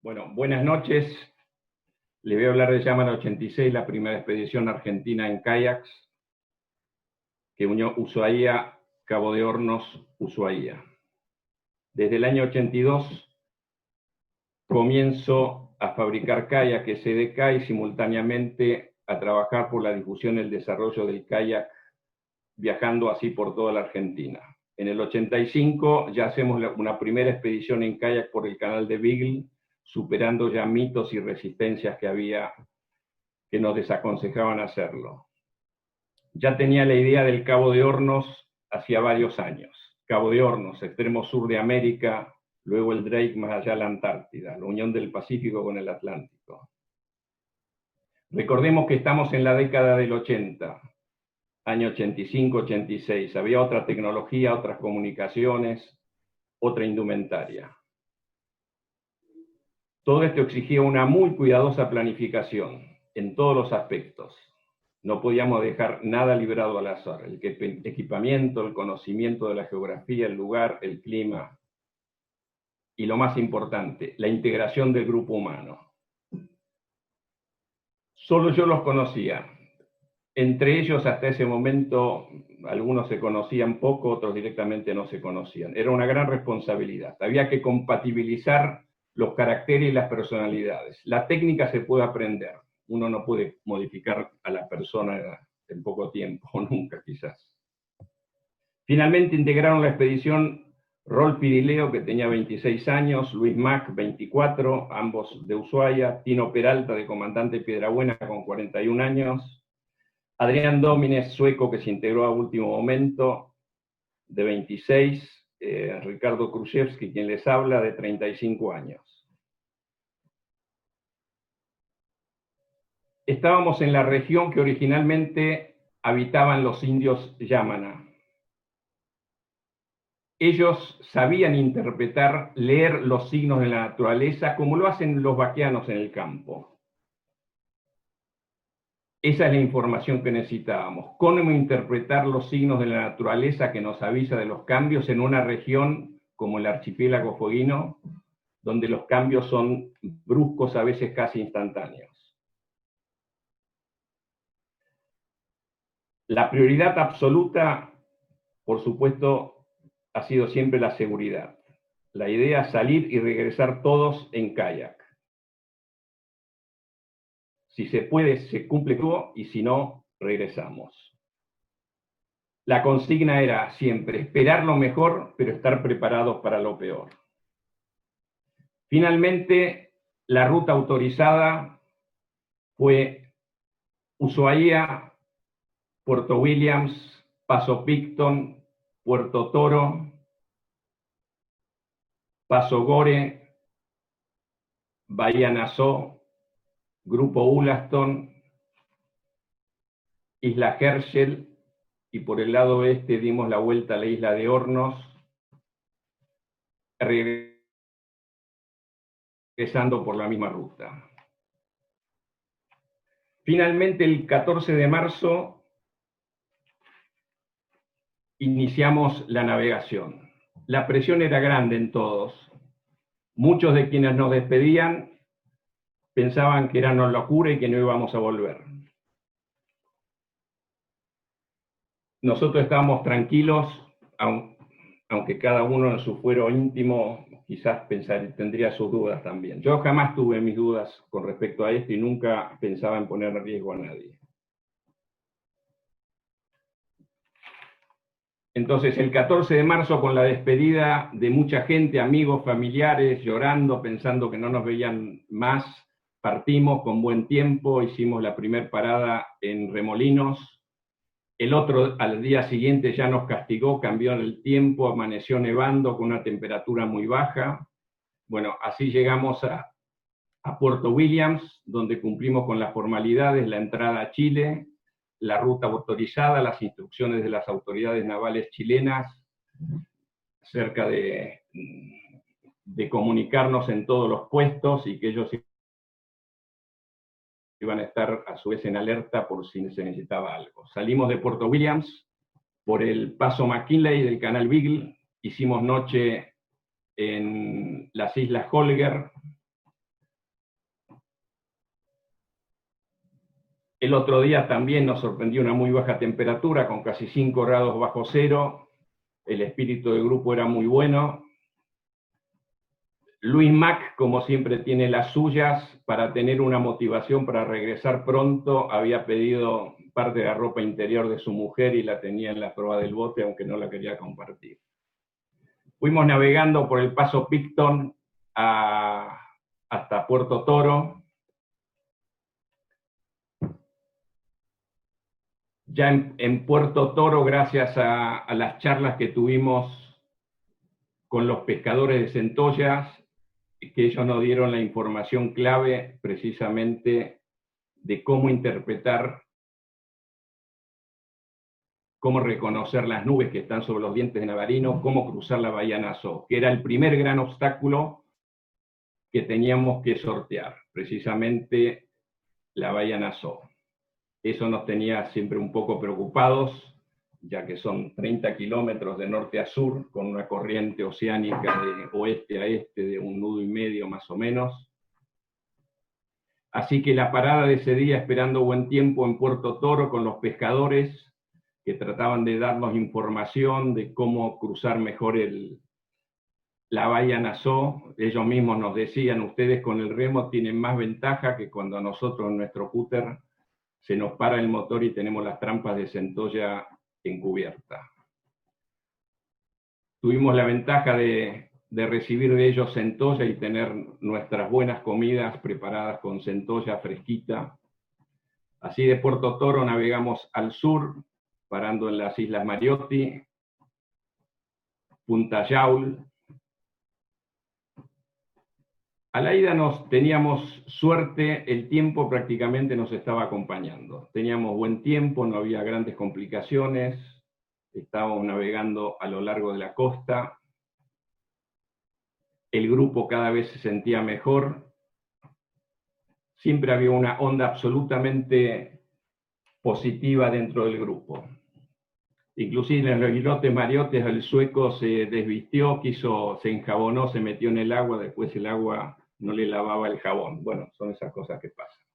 Bueno, buenas noches. Les voy a hablar de Yamana 86, la primera expedición argentina en kayaks que unió Ushuaia, Cabo de Hornos, Ushuaia. Desde el año 82 comienzo a fabricar kayak SDK y simultáneamente a trabajar por la difusión y el desarrollo del kayak, viajando así por toda la Argentina. En el 85 ya hacemos una primera expedición en kayak por el canal de Beagle, superando ya mitos y resistencias que había que nos desaconsejaban hacerlo. Ya tenía la idea del Cabo de Hornos hacía varios años. Cabo de Hornos, extremo sur de América, luego el Drake más allá la Antártida, la unión del Pacífico con el Atlántico. Recordemos que estamos en la década del 80, año 85-86. Había otra tecnología, otras comunicaciones, otra indumentaria. Todo esto exigía una muy cuidadosa planificación en todos los aspectos. No podíamos dejar nada librado al azar. El equipamiento, el conocimiento de la geografía, el lugar, el clima. Y lo más importante, la integración del grupo humano. Solo yo los conocía. Entre ellos, hasta ese momento, algunos se conocían poco, otros directamente no se conocían. Era una gran responsabilidad. Había que compatibilizar los caracteres y las personalidades. La técnica se puede aprender. Uno no puede modificar a la persona en poco tiempo, o nunca quizás. Finalmente integraron la expedición Rolf Pirileo, que tenía 26 años, Luis Mac, 24, ambos de Ushuaia, Tino Peralta, de comandante Piedrabuena, con 41 años, Adrián Domínez, sueco, que se integró a último momento, de 26, Ricardo Krzyzewski, quien les habla, de 35 años. Estábamos en la región que originalmente habitaban los indios Yamana. Ellos sabían interpretar, leer los signos de la naturaleza como lo hacen los vaqueanos en el campo. Esa es la información que necesitábamos. Cómo interpretar los signos de la naturaleza que nos avisa de los cambios en una región como el archipiélago fueguino, donde los cambios son bruscos, a veces casi instantáneos. La prioridad absoluta, por supuesto, ha sido siempre la seguridad. La idea es salir y regresar todos en kayak. Si se puede, se cumple todo, y si no, regresamos. La consigna era siempre esperar lo mejor, pero estar preparados para lo peor. Finalmente, la ruta autorizada fue Ushuaia, Puerto Williams, Paso Picton, Puerto Toro, Paso Gore, Bahía Nassau, Grupo Ullaston, Isla Herschel, y por el lado oeste dimos la vuelta a la isla de Hornos, regresando por la misma ruta. Finalmente, el 14 de marzo, iniciamos la navegación. La presión era grande en todos. Muchos de quienes nos despedían pensaban que era una locura y que no íbamos a volver. Nosotros estábamos tranquilos, aunque cada uno en su fuero íntimo quizás tendría sus dudas también. Yo jamás tuve mis dudas con respecto a esto y nunca pensaba en poner en riesgo a nadie. Entonces, el 14 de marzo, con la despedida de mucha gente, amigos, familiares, llorando, pensando que no nos veían más, partimos con buen tiempo, hicimos la primera parada en Remolinos. El otro, al día siguiente, ya nos castigó, cambió el tiempo, amaneció nevando con una temperatura muy baja. Bueno, así llegamos a Puerto Williams, donde cumplimos con las formalidades, la entrada a Chile, la ruta autorizada, las instrucciones de las autoridades navales chilenas acerca de comunicarnos en todos los puestos y que ellos iban a estar a su vez en alerta por si se necesitaba algo. Salimos de Puerto Williams por el Paso McKinley del canal Beagle, hicimos noche en las islas Holger, El otro día también nos sorprendió una muy baja temperatura, con casi 5 grados bajo cero. El espíritu del grupo era muy bueno. Luis Mac, como siempre, tiene las suyas. Para tener una motivación para regresar pronto, había pedido parte de la ropa interior de su mujer y la tenía en la proa del bote, aunque no la quería compartir. Fuimos navegando por el paso Picton hasta Puerto Toro. Ya en Puerto Toro, gracias a las charlas que tuvimos con los pescadores de Centollas, que ellos nos dieron la información clave precisamente de cómo interpretar, cómo reconocer las nubes que están sobre los dientes de Navarino, cómo cruzar la bahía Nassau, que era el primer gran obstáculo que teníamos que sortear, precisamente la bahía Nassau. Eso nos tenía siempre un poco preocupados, ya que son 30 kilómetros de norte a sur, con una corriente oceánica de oeste a este de 1,5 nudos más o menos. Así que la parada de ese día, esperando buen tiempo en Puerto Toro con los pescadores, que trataban de darnos información de cómo cruzar mejor la bahía Nassau. Ellos mismos nos decían, ustedes con el remo tienen más ventaja que cuando a nosotros en nuestro cúter se nos para el motor y tenemos las trampas de centolla encubierta. Tuvimos la ventaja de recibir de ellos centolla y tener nuestras buenas comidas preparadas con centolla fresquita. Así de Puerto Toro navegamos al sur, parando en las Islas Mariotti, Punta Yaul. A la ida teníamos suerte, el tiempo prácticamente nos estaba acompañando. Teníamos buen tiempo, no había grandes complicaciones, estábamos navegando a lo largo de la costa. El grupo cada vez se sentía mejor. Siempre había una onda absolutamente positiva dentro del grupo. Inclusive en los islotes Mariotes el sueco se desvistió, se enjabonó, se metió en el agua, después el agua no le lavaba el jabón. Bueno, son esas cosas que pasan.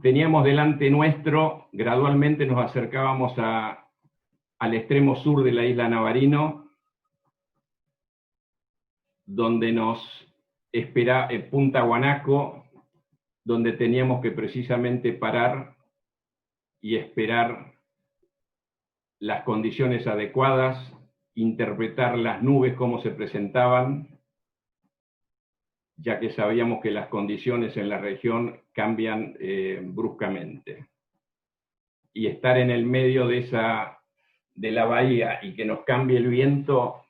Teníamos delante nuestro, gradualmente nos acercábamos al extremo sur de la isla Navarino, donde nos espera Punta Guanaco, donde teníamos que precisamente parar y esperar las condiciones adecuadas, interpretar las nubes cómo se presentaban, ya que sabíamos que las condiciones en la región cambian bruscamente. Y estar en el medio de la bahía y que nos cambie el viento,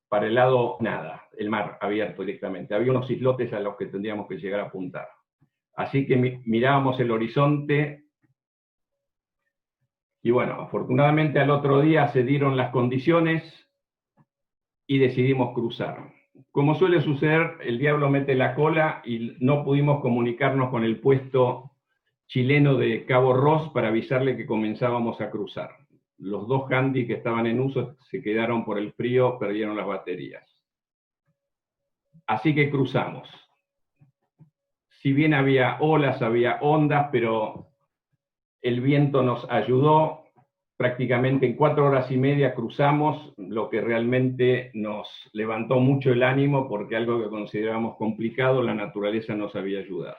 para el lado nada, el mar abierto directamente. Había unos islotes a los que tendríamos que llegar a apuntar. Así que mirábamos el horizonte y bueno, afortunadamente al otro día se dieron las condiciones y decidimos cruzar. Como suele suceder, el diablo mete la cola y no pudimos comunicarnos con el puesto chileno de Cabo Ross para avisarle que comenzábamos a cruzar. Los 2 handy que estaban en uso se quedaron por el frío, perdieron las baterías. Así que cruzamos. Si bien había olas, había ondas, pero el viento nos ayudó. Prácticamente en 4 horas y media cruzamos, lo que realmente nos levantó mucho el ánimo, porque algo que considerábamos complicado, la naturaleza nos había ayudado.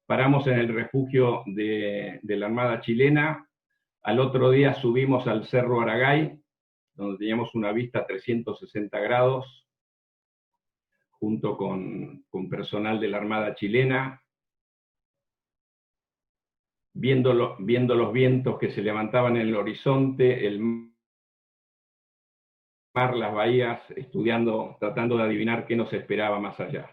Paramos en el refugio de la Armada Chilena. Al otro día subimos al Cerro Aragay, donde teníamos una vista a 360 grados, junto con personal de la Armada Chilena, viendo los vientos que se levantaban en el horizonte, el mar, las bahías, estudiando, tratando de adivinar qué nos esperaba más allá.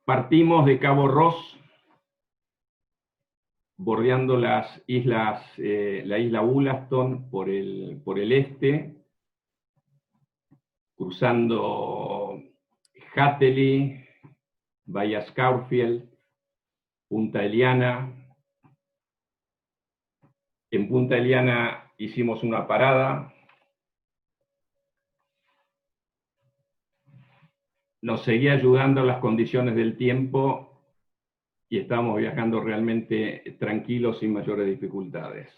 Partimos de Cabo Ross, bordeando las islas, la isla Wollaston por el este, cruzando Hateli, Bahía Scourfield, Punta Eliana. En Punta Eliana hicimos una parada, nos seguía ayudando las condiciones del tiempo y estábamos viajando realmente tranquilos, sin mayores dificultades.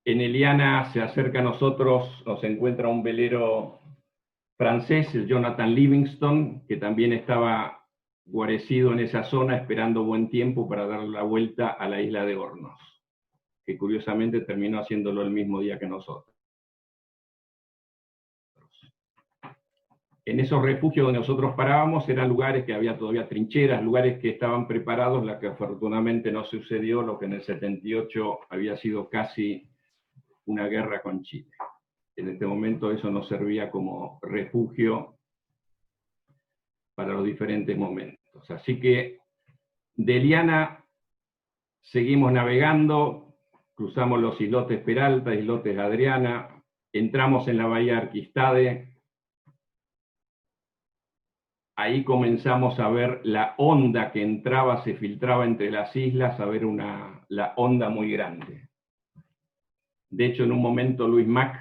En Eliana se acerca a nosotros, nos encuentra un velero francés, el Jonathan Livingston, que también estaba guarecido en esa zona esperando buen tiempo para dar la vuelta a la isla de Hornos, que curiosamente terminó haciéndolo el mismo día que nosotros. En esos refugios donde nosotros parábamos eran lugares que había todavía trincheras, lugares que estaban preparados, la que afortunadamente no sucedió, lo que en el 78 había sido casi una guerra con Chile. En este momento eso nos servía como refugio para los diferentes momentos. Así que de Eliana seguimos navegando, cruzamos los islotes Peralta, islotes Adriana, entramos en la bahía Arquistade. Ahí comenzamos a ver la onda que entraba, se filtraba entre las islas, a ver la onda muy grande. De hecho, en un momento Luis Mack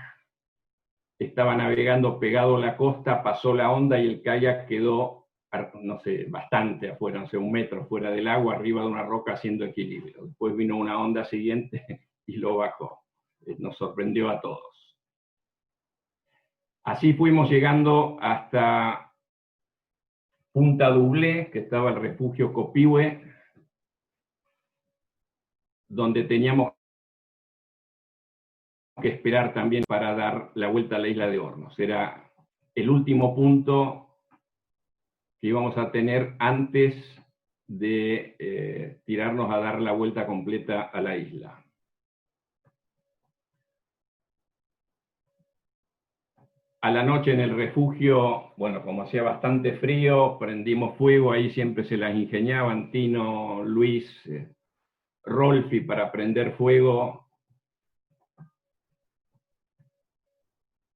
estaba navegando pegado a la costa, pasó la onda y el kayak quedó, no sé, bastante afuera, no sé, 1 metro fuera del agua, arriba de una roca haciendo equilibrio. Después vino una onda siguiente y lo bajó. Nos sorprendió a todos. Así fuimos llegando hasta Punta Dublé, que estaba el refugio Copihue, donde teníamos que esperar también para dar la vuelta a la isla de Hornos. Era el último punto que íbamos a tener antes de tirarnos a dar la vuelta completa a la isla. A la noche en el refugio, bueno, como hacía bastante frío, prendimos fuego, ahí siempre se las ingeniaban Tino, Luis, Rolfi para prender fuego.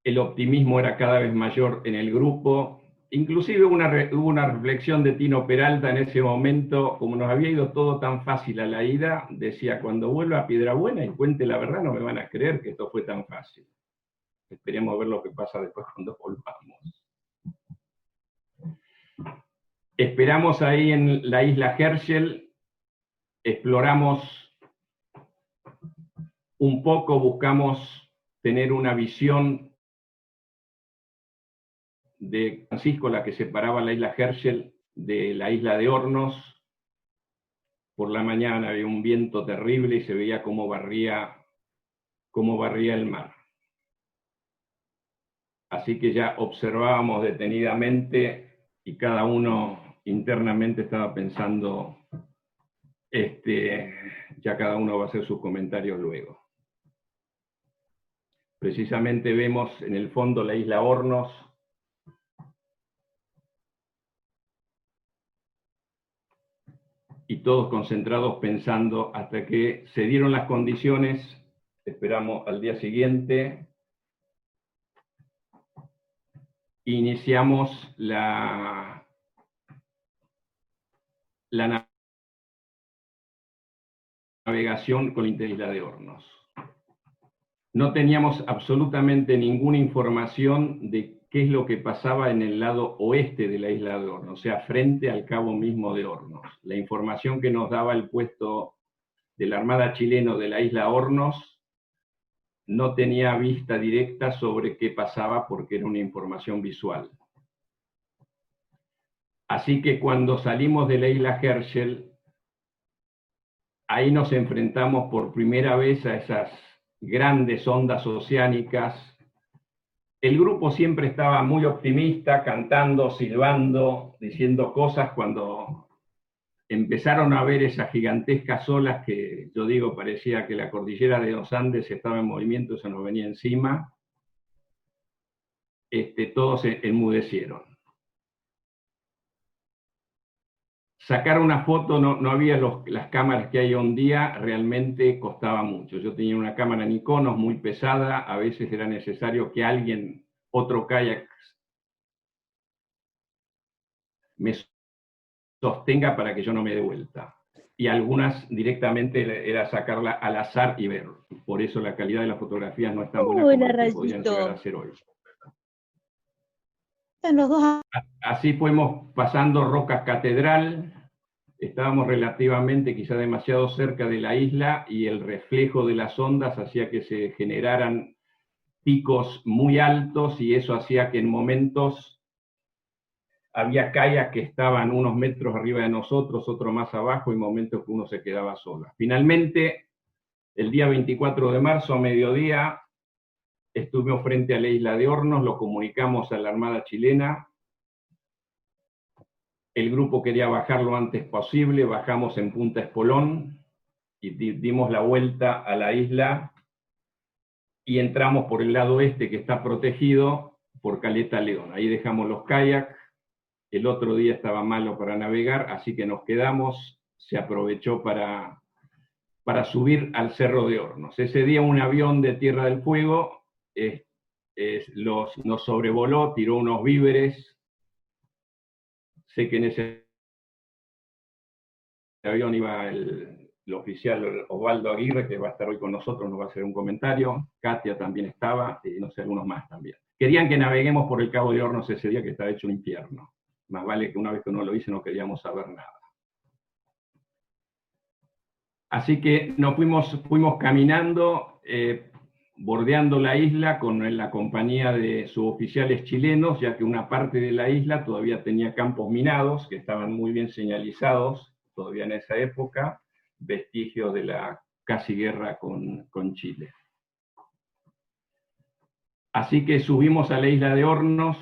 El optimismo era cada vez mayor en el grupo. Inclusive hubo una reflexión de Tino Peralta en ese momento, como nos había ido todo tan fácil a la ida, decía, cuando vuelva a Piedrabuena y cuente la verdad no me van a creer que esto fue tan fácil. Esperemos ver lo que pasa después cuando volvamos. Esperamos ahí en la isla Herschel, exploramos un poco, buscamos tener una visión de Francisco, la que separaba la isla Herschel de la isla de Hornos. Por la mañana había un viento terrible y se veía cómo barría el mar. Así que ya observábamos detenidamente y cada uno internamente estaba pensando, ya cada uno va a hacer sus comentarios luego. Precisamente vemos en el fondo la isla Hornos, y todos concentrados pensando hasta que se dieron las condiciones. Esperamos al día siguiente. Iniciamos la navegación con la isla de Hornos. No teníamos absolutamente ninguna información de qué es lo que pasaba en el lado oeste de la isla de Hornos, o sea, frente al cabo mismo de Hornos. La información que nos daba el puesto de la Armada chilena de la isla Hornos no tenía vista directa sobre qué pasaba porque era una información visual. Así que cuando salimos de la isla Herschel, ahí nos enfrentamos por primera vez a esas grandes ondas oceánicas. El grupo siempre estaba muy optimista, cantando, silbando, diciendo cosas cuando empezaron a ver esas gigantescas olas que yo digo parecía que la cordillera de los Andes estaba en movimiento, se nos venía encima. Todos se enmudecieron. Sacar una foto, no había las cámaras que hay hoy en día, realmente costaba mucho. Yo tenía una cámara Nikon muy pesada, a veces era necesario que alguien, otro kayak, me sostenga para que yo no me dé vuelta. Y algunas directamente era sacarla al azar y ver. Por eso la calidad de las fotografías no es tan buena como que podían llegar a ser hoy. En los 2 años. Así fuimos pasando Rocas Catedral, estábamos relativamente quizá demasiado cerca de la isla y el reflejo de las ondas hacía que se generaran picos muy altos y eso hacía que en momentos había kayaks que estaban unos metros arriba de nosotros, otro más abajo y momentos que uno se quedaba sola. Finalmente, el día 24 de marzo a mediodía, estuvimos frente a la isla de Hornos, lo comunicamos a la Armada chilena. El grupo quería bajar lo antes posible, bajamos en Punta Espolón y dimos la vuelta a la isla y entramos por el lado este que está protegido por Caleta León. Ahí dejamos los kayaks, el otro día estaba malo para navegar, así que nos quedamos, se aprovechó para subir al Cerro de Hornos. Ese día un avión de Tierra del Fuego nos sobrevoló, tiró unos víveres. Sé que en ese avión iba el oficial Osvaldo Aguirre, que va a estar hoy con nosotros, nos va a hacer un comentario. Katia también estaba, y no sé, algunos más también. Querían que naveguemos por el Cabo de Hornos ese día, que estaba hecho un infierno. Más vale que una vez que uno lo hice no queríamos saber nada. Así que nos fuimos caminando, bordeando la isla con la compañía de suboficiales chilenos, ya que una parte de la isla todavía tenía campos minados, que estaban muy bien señalizados, todavía en esa época, vestigios de la casi guerra con Chile. Así que subimos a la isla de Hornos,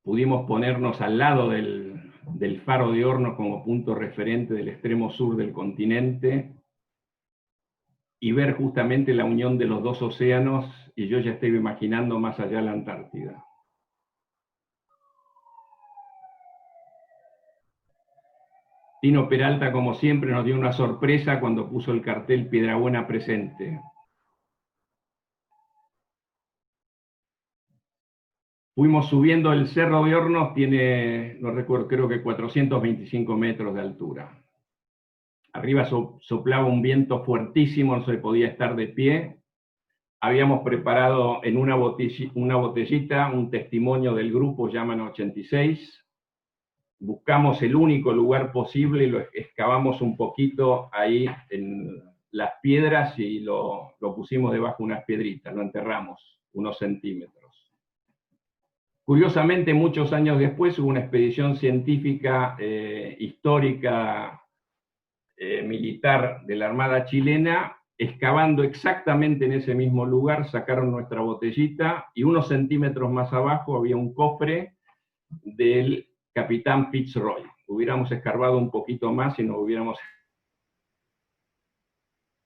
pudimos ponernos al lado del faro de Hornos como punto referente del extremo sur del continente y ver justamente la unión de los dos océanos, y yo ya estoy imaginando más allá de la Antártida. Tino Peralta, como siempre, nos dio una sorpresa cuando puso el cartel Piedrabuena presente. Fuimos subiendo el Cerro de Hornos, tiene, no recuerdo, creo que 425 metros de altura. Arriba soplaba un viento fuertísimo, no se podía estar de pie. Habíamos preparado en una botellita un testimonio del grupo Llaman 86. Buscamos el único lugar posible y lo excavamos un poquito ahí en las piedras y lo pusimos debajo de unas piedritas, lo enterramos unos centímetros. Curiosamente, muchos años después hubo una expedición científica, histórica, militar de la Armada chilena, excavando exactamente en ese mismo lugar, sacaron nuestra botellita y unos centímetros más abajo había un cofre del capitán Fitzroy. Hubiéramos escarbado un poquito más y nos hubiéramos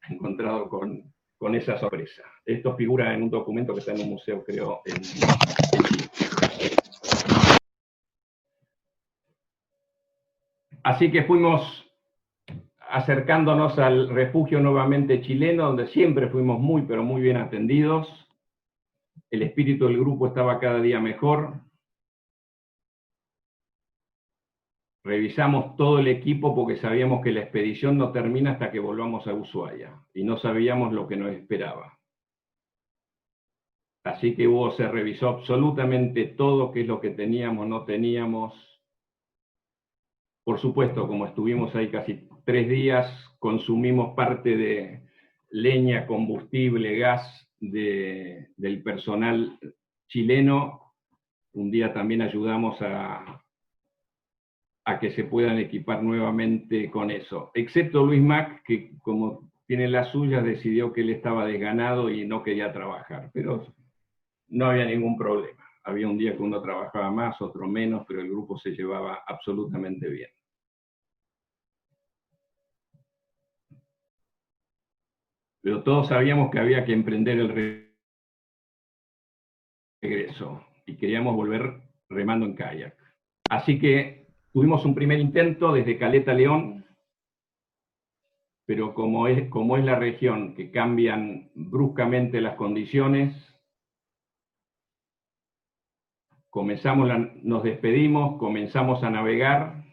encontrado con esa sorpresa. Esto figura en un documento que está en un museo, creo, en Así que fuimos acercándonos al refugio nuevamente chileno, donde siempre fuimos muy, pero muy bien atendidos. El espíritu del grupo estaba cada día mejor. Revisamos todo el equipo porque sabíamos que la expedición no termina hasta que volvamos a Ushuaia y no sabíamos lo que nos esperaba. Así que se revisó absolutamente todo, qué es lo que teníamos, no teníamos. Por supuesto, como estuvimos ahí casi 3 días, consumimos parte de leña, combustible, gas del personal chileno. Un día también ayudamos a que se puedan equipar nuevamente con eso. Excepto Luis Mac, que como tiene las suyas, decidió que él estaba desganado y no quería trabajar, pero no había ningún problema. Había un día que uno trabajaba más, otro menos, pero el grupo se llevaba absolutamente bien. Pero todos sabíamos que había que emprender el regreso y queríamos volver remando en kayak. Así que tuvimos un primer intento desde Caleta León, pero como es la región que cambian bruscamente las condiciones, nos despedimos, comenzamos a navegar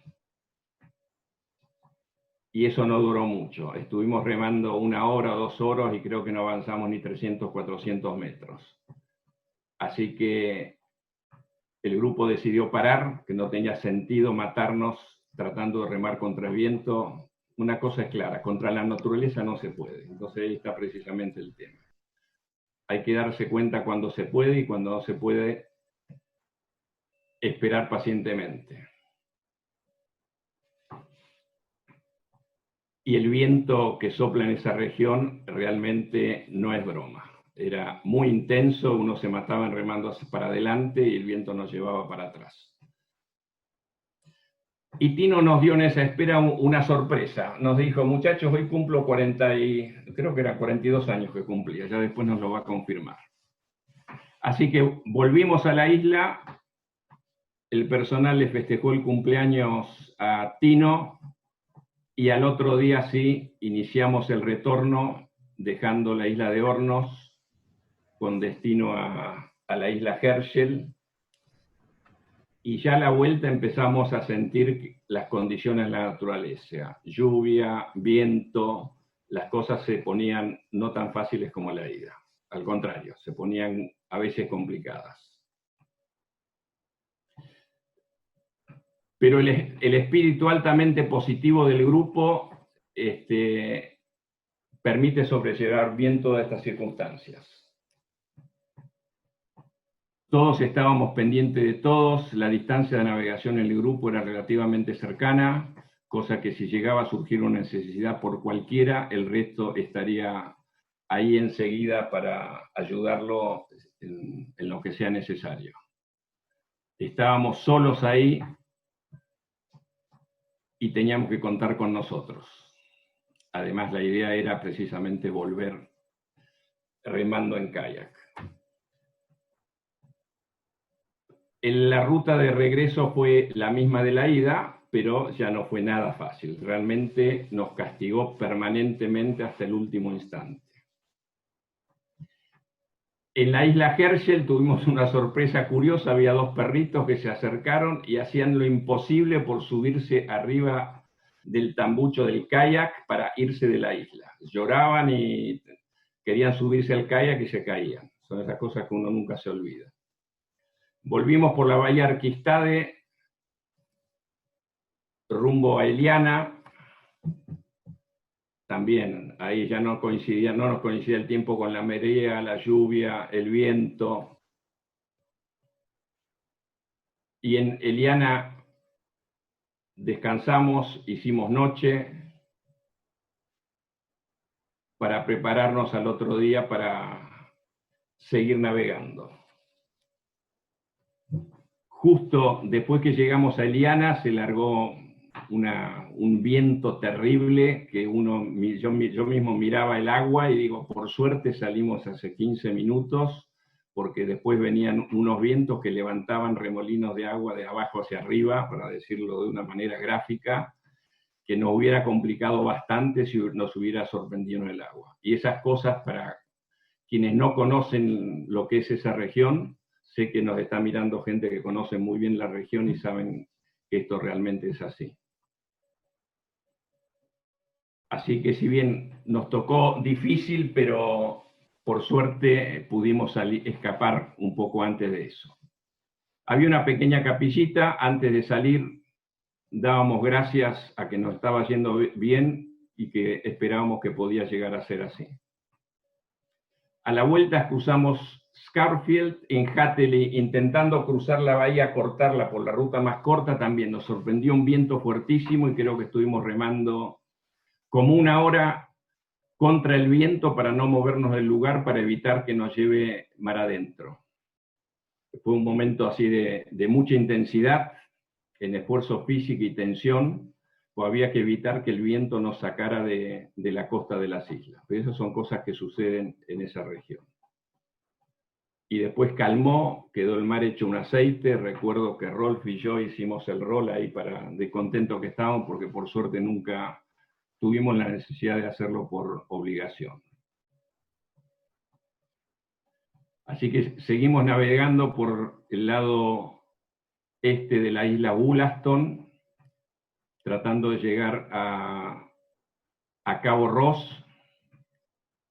y eso no duró mucho. Estuvimos remando 1 hora, 2 horas y creo que no avanzamos ni 300, 400 metros. Así que el grupo decidió parar, que no tenía sentido matarnos tratando de remar contra el viento. Una cosa es clara, contra la naturaleza no se puede. Entonces ahí está precisamente el tema. Hay que darse cuenta cuando se puede y cuando no se puede, esperar pacientemente. Y el viento que sopla en esa región realmente no es broma. Era muy intenso, uno se mataba remando para adelante y el viento nos llevaba para atrás. Y Tino nos dio en esa espera una sorpresa. Nos dijo, muchachos, hoy cumplo 42 años que cumplía, ya después nos lo va a confirmar. Así que volvimos a la isla, el personal le festejó el cumpleaños a Tino y al otro día sí iniciamos el retorno dejando la isla de Hornos con destino a la isla Herschel. Y ya a la vuelta empezamos a sentir las condiciones de la naturaleza, lluvia, viento, las cosas se ponían no tan fáciles como la ida, al contrario, se ponían a veces complicadas. Pero el espíritu altamente positivo del grupo permite sobrellevar bien todas estas circunstancias. Todos estábamos pendientes de todos, la distancia de navegación en el grupo era relativamente cercana, cosa que si llegaba a surgir una necesidad por cualquiera, el resto estaría ahí enseguida para ayudarlo en lo que sea necesario. Estábamos solos ahí y teníamos que contar con nosotros. Además, la idea era precisamente volver remando en kayak. La ruta de regreso fue la misma de la ida, pero ya no fue nada fácil. Realmente nos castigó permanentemente hasta el último instante. En la isla Herschel tuvimos una sorpresa curiosa. Había dos perritos que se acercaron y hacían lo imposible por subirse arriba del tambucho del kayak para irse de la isla. Lloraban y querían subirse al kayak y se caían. Son esas cosas que uno nunca se olvida. Volvimos por la bahía Arquistade, rumbo a Eliana. También ahí ya no nos coincidía el tiempo con la marea, la lluvia, el viento. Y en Eliana descansamos, hicimos noche para prepararnos al otro día para seguir navegando. Justo después que llegamos a Eliana se largó un viento terrible que yo mismo miraba el agua y digo, por suerte salimos hace 15 minutos porque después venían unos vientos que levantaban remolinos de agua de abajo hacia arriba, para decirlo de una manera gráfica, que nos hubiera complicado bastante si nos hubiera sorprendido en el agua. Y esas cosas, para quienes no conocen lo que es esa región, sé que nos está mirando gente que conoce muy bien la región y saben que esto realmente es así. Así que si bien nos tocó difícil, pero por suerte pudimos escapar un poco antes de eso. Había una pequeña capillita, antes de salir dábamos gracias a que nos estaba yendo bien y que esperábamos que podía llegar a ser así. A la vuelta cruzamos Scarfield en Hatteley, intentando cruzar la bahía, cortarla por la ruta más corta. También nos sorprendió un viento fuertísimo y creo que estuvimos remando como una hora contra el viento para no movernos del lugar, para evitar que nos lleve mar adentro. Fue un momento así de mucha intensidad, en esfuerzo físico y tensión, pues había que evitar que el viento nos sacara de la costa de las islas. Pero esas son cosas que suceden en esa región. Y después calmó, quedó el mar hecho un aceite. Recuerdo que Rolf y yo hicimos el rol ahí de contento que estábamos, porque por suerte nunca tuvimos la necesidad de hacerlo por obligación. Así que seguimos navegando por el lado este de la isla Wollaston, tratando de llegar a Cabo Ross,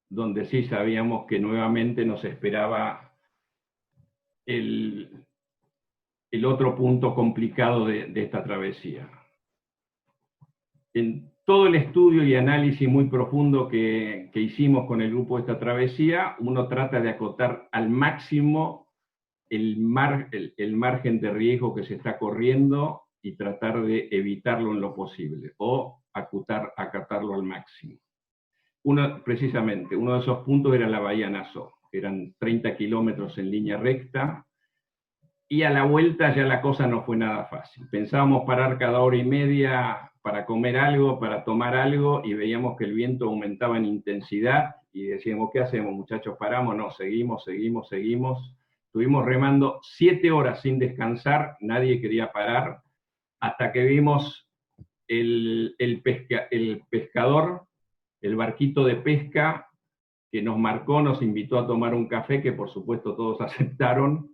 donde sí sabíamos que nuevamente nos esperaba el el otro punto complicado de esta travesía. En todo el estudio y análisis muy profundo que hicimos con el grupo de esta travesía, uno trata de acotar al máximo el margen de riesgo que se está corriendo y tratar de evitarlo en lo posible, o acatarlo al máximo. Precisamente, uno de esos puntos era la Bahía Nassau, que eran 30 kilómetros en línea recta, y a la vuelta ya la cosa no fue nada fácil. Pensábamos parar cada hora y media para comer algo, para tomar algo, y veíamos que el viento aumentaba en intensidad, y decíamos, ¿qué hacemos, muchachos? ¿Paramos? No, seguimos. Estuvimos remando 7 horas sin descansar, nadie quería parar, hasta que vimos el pescador, el barquito de pesca, que nos marcó, nos invitó a tomar un café, que por supuesto todos aceptaron.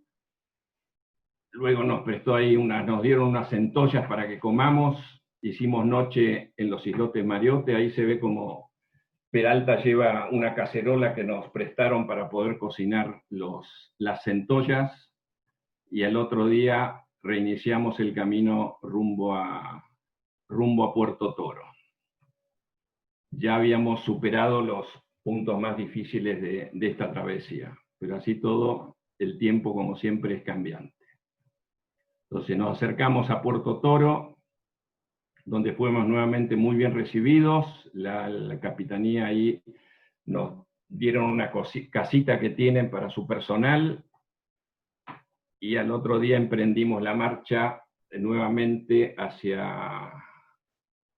Luego nos prestó ahí nos dieron unas centollas para que comamos. Hicimos noche en los islotes Mariote. Ahí se ve como Peralta lleva una cacerola que nos prestaron para poder cocinar las centollas. Y al otro día reiniciamos el camino rumbo a Puerto Toro. Ya habíamos superado los puntos más difíciles de esta travesía, pero así todo, el tiempo como siempre es cambiante. Entonces nos acercamos a Puerto Toro, donde fuimos nuevamente muy bien recibidos. La capitanía ahí nos dieron una casita que tienen para su personal, y al otro día emprendimos la marcha nuevamente hacia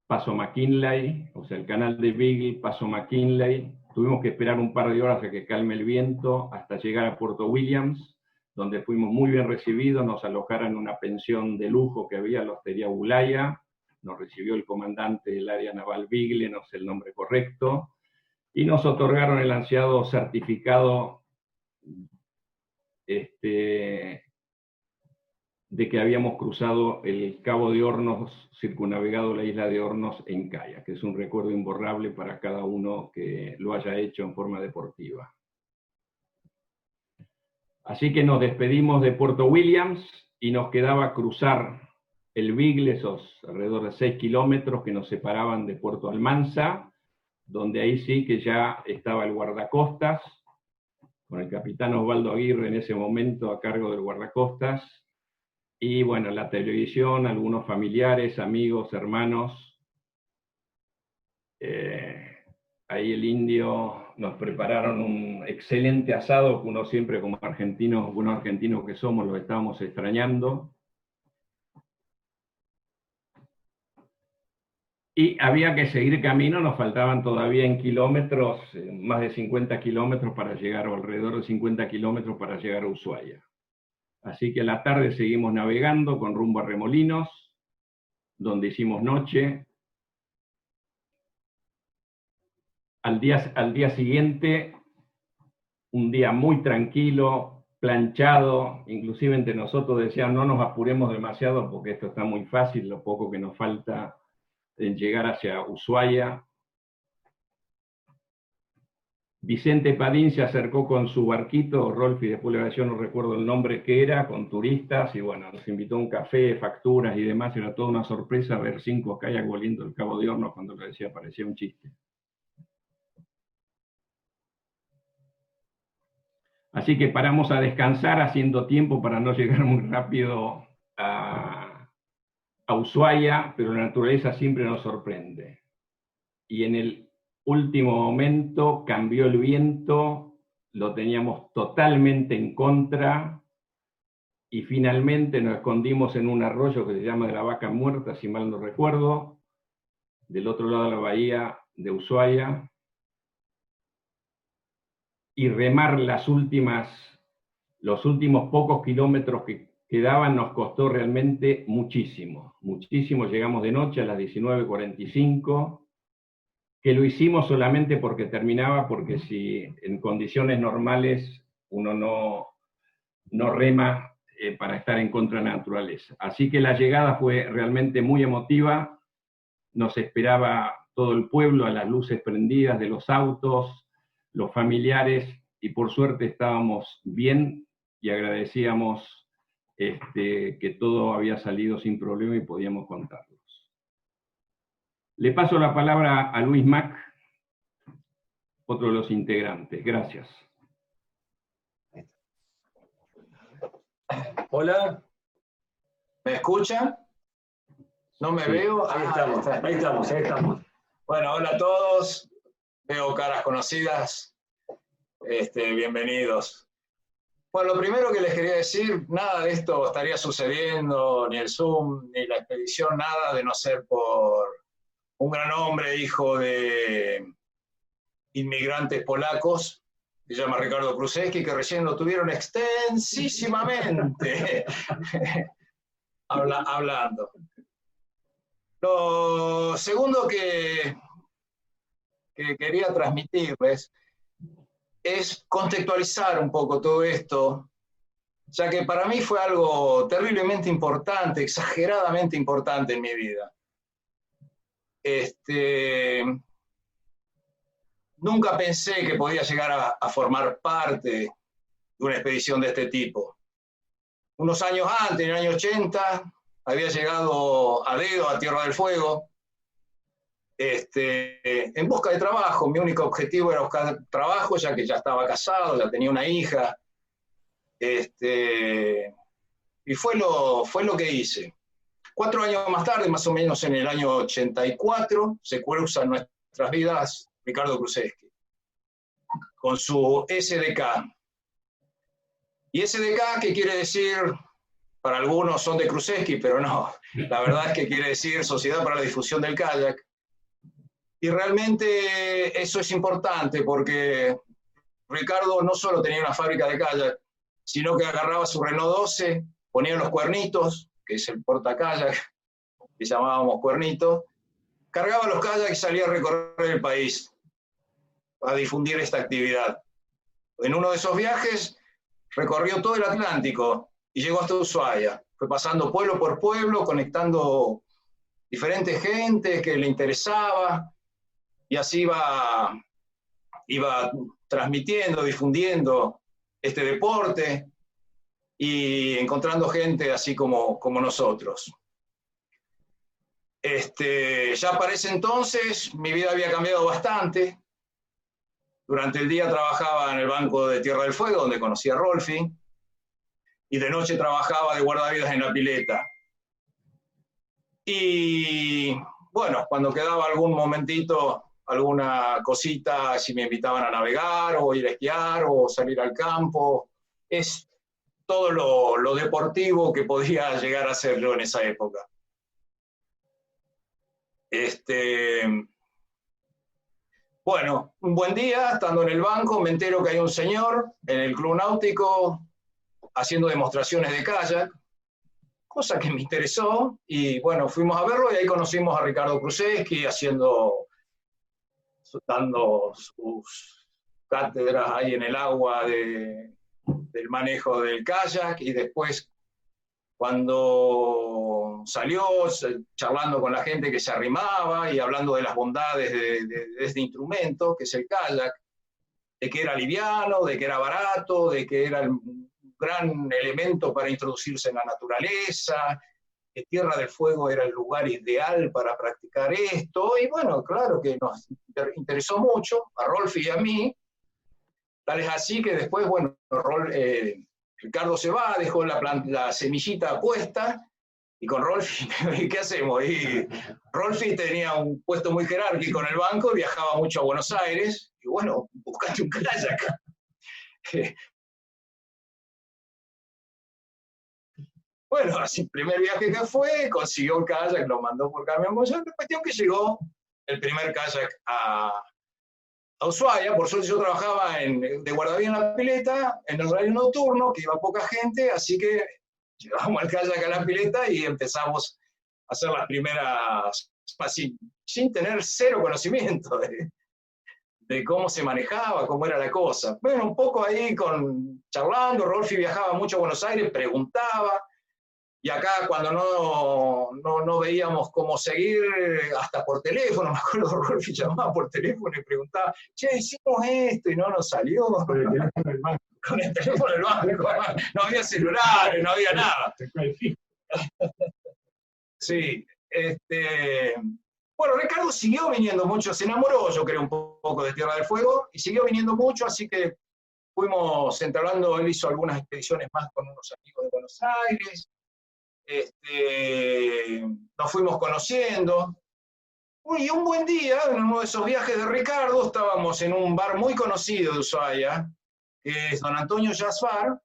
Paso McKinley, o sea, el canal de Beagle, Paso McKinley. Tuvimos que esperar un par de horas a que calme el viento hasta llegar a Puerto Williams, donde fuimos muy bien recibidos. Nos alojaron en una pensión de lujo que había, la Hostería Bulaya. Nos recibió el comandante del área naval Beagle, no sé el nombre correcto, y nos otorgaron el ansiado certificado de que habíamos cruzado el Cabo de Hornos, circunnavegado la isla de Hornos en kayak, que es un recuerdo imborrable para cada uno que lo haya hecho en forma deportiva. Así que nos despedimos de Puerto Williams y nos quedaba cruzar el Beagle, esos alrededor de 6 kilómetros que nos separaban de Puerto Almanza, donde ahí sí que ya estaba el guardacostas, con el capitán Osvaldo Aguirre en ese momento a cargo del guardacostas. Y bueno, la televisión, algunos familiares, amigos, hermanos. Ahí el indio nos prepararon un excelente asado, que uno siempre como argentinos, buenos argentinos que somos, lo estábamos extrañando. Y había que seguir camino, nos faltaban todavía en kilómetros, más de 50 kilómetros para llegar, o alrededor de 50 kilómetros para llegar a Ushuaia. Así que a la tarde seguimos navegando con rumbo a Remolinos, donde hicimos noche. Al día siguiente, un día muy tranquilo, planchado, inclusive entre nosotros decían no nos apuremos demasiado porque esto está muy fácil, lo poco que nos falta en llegar hacia Ushuaia. Vicente Padín se acercó con su barquito, Rolfi, después le voy a decir, no recuerdo el nombre que era, con turistas, y bueno, nos invitó a un café, facturas y demás. Era toda una sorpresa ver 5 kayaks volviendo el Cabo de Hornos. Cuando lo decía parecía un chiste. Así que paramos a descansar, haciendo tiempo para no llegar muy rápido a Ushuaia, pero la naturaleza siempre nos sorprende. Y en el último momento cambió el viento, lo teníamos totalmente en contra, y finalmente nos escondimos en un arroyo que se llama de la Vaca Muerta, si mal no recuerdo, del otro lado de la bahía de Ushuaia, y remar los últimos pocos kilómetros que quedaban nos costó realmente muchísimo, muchísimo. Llegamos de noche a las 19:45, que lo hicimos solamente porque terminaba, porque si en condiciones normales uno no rema para estar en contra de la naturaleza. Así que la llegada fue realmente muy emotiva. Nos esperaba todo el pueblo, a las luces prendidas de los autos, los familiares, y por suerte estábamos bien y agradecíamos que todo había salido sin problema y podíamos contarlos. Le paso la palabra a Luis Mac, otro de los integrantes. Gracias. Hola, ¿me escuchan? ¿No me veo? Ahí estamos. Bueno, hola a todos. Veo caras conocidas. Bienvenidos. Bueno, lo primero que les quería decir, nada de esto estaría sucediendo, ni el Zoom, ni la expedición, nada de no ser por un gran hombre, hijo de inmigrantes polacos, que se llama Ricardo Krusewski, que recién lo tuvieron extensísimamente hablando. Lo segundo que quería transmitirles es contextualizar un poco todo esto, ya que para mí fue algo terriblemente importante, exageradamente importante en mi vida. Nunca pensé que podía llegar a formar parte de una expedición de este tipo. Unos años antes, en el año 80, había llegado a dedo a Tierra del Fuego, en busca de trabajo. Mi único objetivo era buscar trabajo, ya que ya estaba casado, ya tenía una hija. Y fue lo que hice. 4 años más tarde, más o menos en el año 84, se cruzan nuestras vidas Ricardo Krusewski, con su SDK. Y SDK, ¿qué quiere decir? Para algunos son de Krusewski, pero no. La verdad es que quiere decir Sociedad para la Difusión del Kayak. Y realmente eso es importante porque Ricardo no solo tenía una fábrica de kayak, sino que agarraba su Renault 12, ponía los cuernitos, que es el porta-kayak, que llamábamos cuernitos, cargaba los kayaks y salía a recorrer el país a difundir esta actividad. En uno de esos viajes recorrió todo el Atlántico y llegó hasta Ushuaia. Fue pasando pueblo por pueblo, conectando diferentes gentes que le interesaba, y así iba transmitiendo, difundiendo este deporte y encontrando gente así como nosotros. Ya para ese entonces mi vida había cambiado bastante. Durante el día trabajaba en el Banco de Tierra del Fuego, donde conocí a Rolfi, y de noche trabajaba de guardavidas en la pileta. Y bueno, cuando quedaba algún momentito, alguna cosita, si me invitaban a navegar, o ir a esquiar, o salir al campo, es todo lo deportivo que podía llegar a ser yo en esa época. Bueno, un buen día, estando en el banco, me entero que hay un señor en el Club Náutico haciendo demostraciones de kayak, cosa que me interesó, y bueno, fuimos a verlo y ahí conocimos a Ricardo Krusewski dando sus cátedras ahí en el agua del manejo del kayak, y después cuando salió charlando con la gente que se arrimaba y hablando de las bondades de este instrumento, que es el kayak, de que era liviano, de que era barato, de que era un gran elemento para introducirse en la naturaleza, que Tierra del Fuego era el lugar ideal para practicar esto, y bueno, claro que nos interesó mucho, a Rolfi y a mí, tal es así que después, bueno, Ricardo se va, dejó la semillita puesta, y con Rolfi, ¿qué hacemos? Y Rolfi tenía un puesto muy jerárquico en el banco, viajaba mucho a Buenos Aires, y bueno, buscaste un kayak. Bueno, así, el primer viaje que fue, consiguió un kayak, lo mandó por camión. La cuestión que llegó el primer kayak a Ushuaia. Por suerte yo trabajaba de guardavidas en la pileta, en el horario nocturno, que iba poca gente, así que llevamos el kayak a la pileta y empezamos a hacer las primeras, sin tener cero conocimiento de cómo se manejaba, cómo era la cosa. Bueno, un poco ahí charlando, Rolfi viajaba mucho a Buenos Aires, preguntaba, Y acá cuando no veíamos cómo seguir, hasta por teléfono, me acuerdo, Rolfi llamaba por teléfono y preguntaba, che, hicimos esto y no nos salió. Con el teléfono del banco. Con el teléfono del banco. No había celulares, no había nada. Sí. Bueno, Ricardo siguió viniendo mucho, se enamoró, yo creo, un poco de Tierra del Fuego, y siguió viniendo mucho, así que fuimos entablando, él hizo algunas expediciones más con unos amigos de Buenos Aires, nos fuimos conociendo. Y un buen día, en uno de esos viajes de Ricardo, estábamos en un bar muy conocido de Ushuaia, que es Don Antonio Jazz Bar,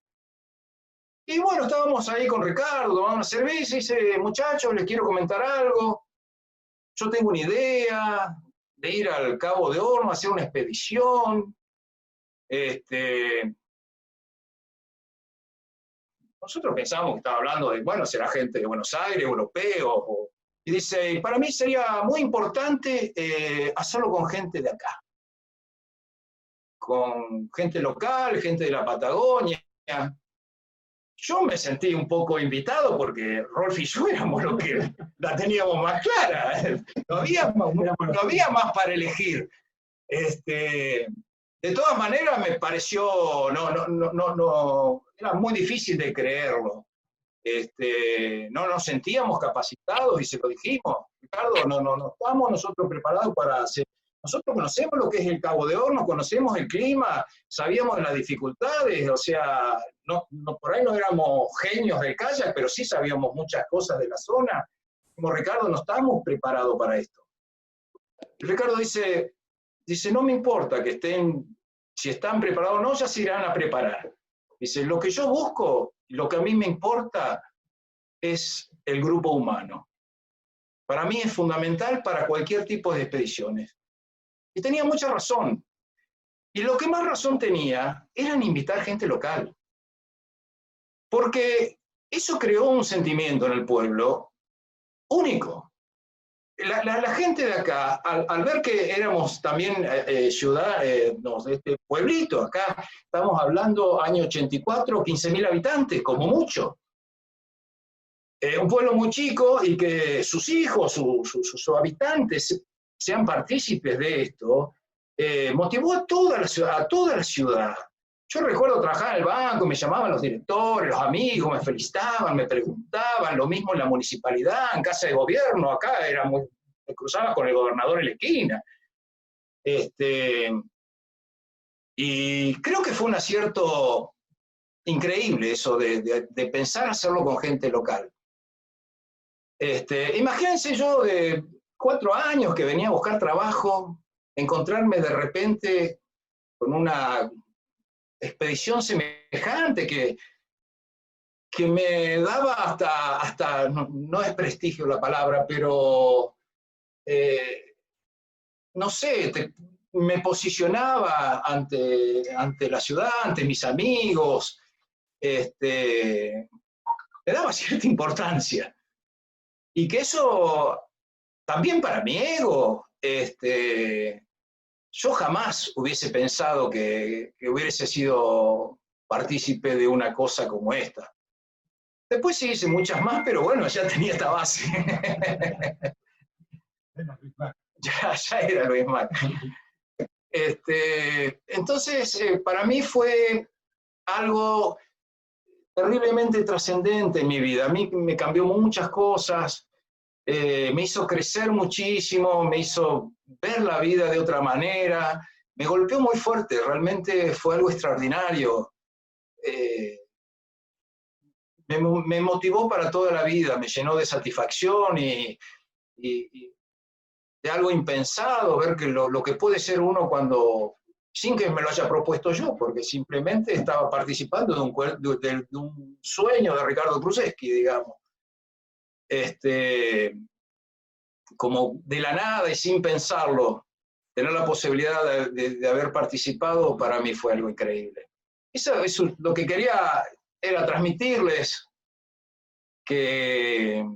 y bueno, estábamos ahí con Ricardo, tomando una cerveza, y dice, muchachos, les quiero comentar algo, yo tengo una idea de ir al Cabo de Horno, a hacer una expedición, nosotros pensábamos que estaba hablando de, bueno, será gente de Buenos Aires, europeos, y dice, para mí sería muy importante hacerlo con gente de acá, con gente local, gente de la Patagonia. Yo me sentí un poco invitado porque Rolf y yo éramos los que la teníamos más clara, no había más para elegir. De todas maneras me pareció, era muy difícil de creerlo. No nos sentíamos capacitados y se lo dijimos. Ricardo, no estamos nosotros preparados para hacer. Nosotros conocemos lo que es el Cabo de Horno, conocemos el clima, sabíamos de las dificultades, o sea, por ahí no éramos genios del kayak, pero sí sabíamos muchas cosas de la zona. Como Ricardo, no estamos preparados para esto. Y Ricardo dice, no me importa que estén, si están preparados o no, ya se irán a preparar. Dice, lo que yo busco, lo que a mí me importa, es el grupo humano. Para mí es fundamental para cualquier tipo de expediciones. Y tenía mucha razón. Y lo que más razón tenía era en invitar gente local. Porque eso creó un sentimiento en el pueblo único. La gente de acá, al ver que éramos también pueblito, acá estamos hablando año 84, 15.000 habitantes, como mucho. Un pueblo muy chico y que sus hijos, sus habitantes sean partícipes de esto, motivó a toda la ciudad. Yo recuerdo trabajar en el banco, me llamaban los directores, los amigos, me felicitaban, me preguntaban, lo mismo en la municipalidad, en casa de gobierno, acá me cruzaba con el gobernador en la esquina. Y creo que fue un acierto increíble eso de pensar hacerlo con gente local. Imagínense yo de 4 años que venía a buscar trabajo, encontrarme de repente con una expedición semejante que me daba hasta no es prestigio la palabra, pero no sé, me posicionaba ante la ciudad, ante mis amigos, me daba cierta importancia. Y que eso, también para mi ego, yo jamás hubiese pensado que hubiese sido partícipe de una cosa como esta. Después sí hice muchas más, pero bueno, ya tenía esta base. ya era Luis Mac. Entonces, para mí fue algo terriblemente trascendente en mi vida. A mí me cambió muchas cosas, me hizo crecer muchísimo, me hizo ver la vida de otra manera, me golpeó muy fuerte, realmente fue algo extraordinario. Me motivó para toda la vida, me llenó de satisfacción y de algo impensado, ver que lo que puede ser uno cuando, sin que me lo haya propuesto yo, porque simplemente estaba participando de un sueño de Ricardo Krusevsky, digamos. Como de la nada y sin pensarlo, tener la posibilidad de haber participado, para mí fue algo increíble. Eso lo que quería era transmitirles que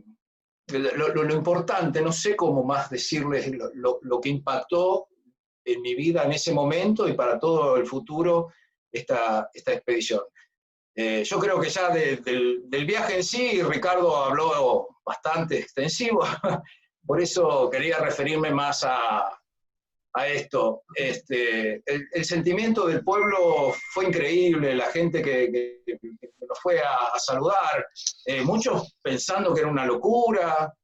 lo importante, no sé cómo más decirles lo que impactó en mi vida en ese momento y para todo el futuro esta expedición. Yo creo que ya del viaje en sí, Ricardo habló bastante extensivo, por eso quería referirme más a esto. El sentimiento del pueblo fue increíble, la gente que nos fue a saludar, muchos pensando que era una locura,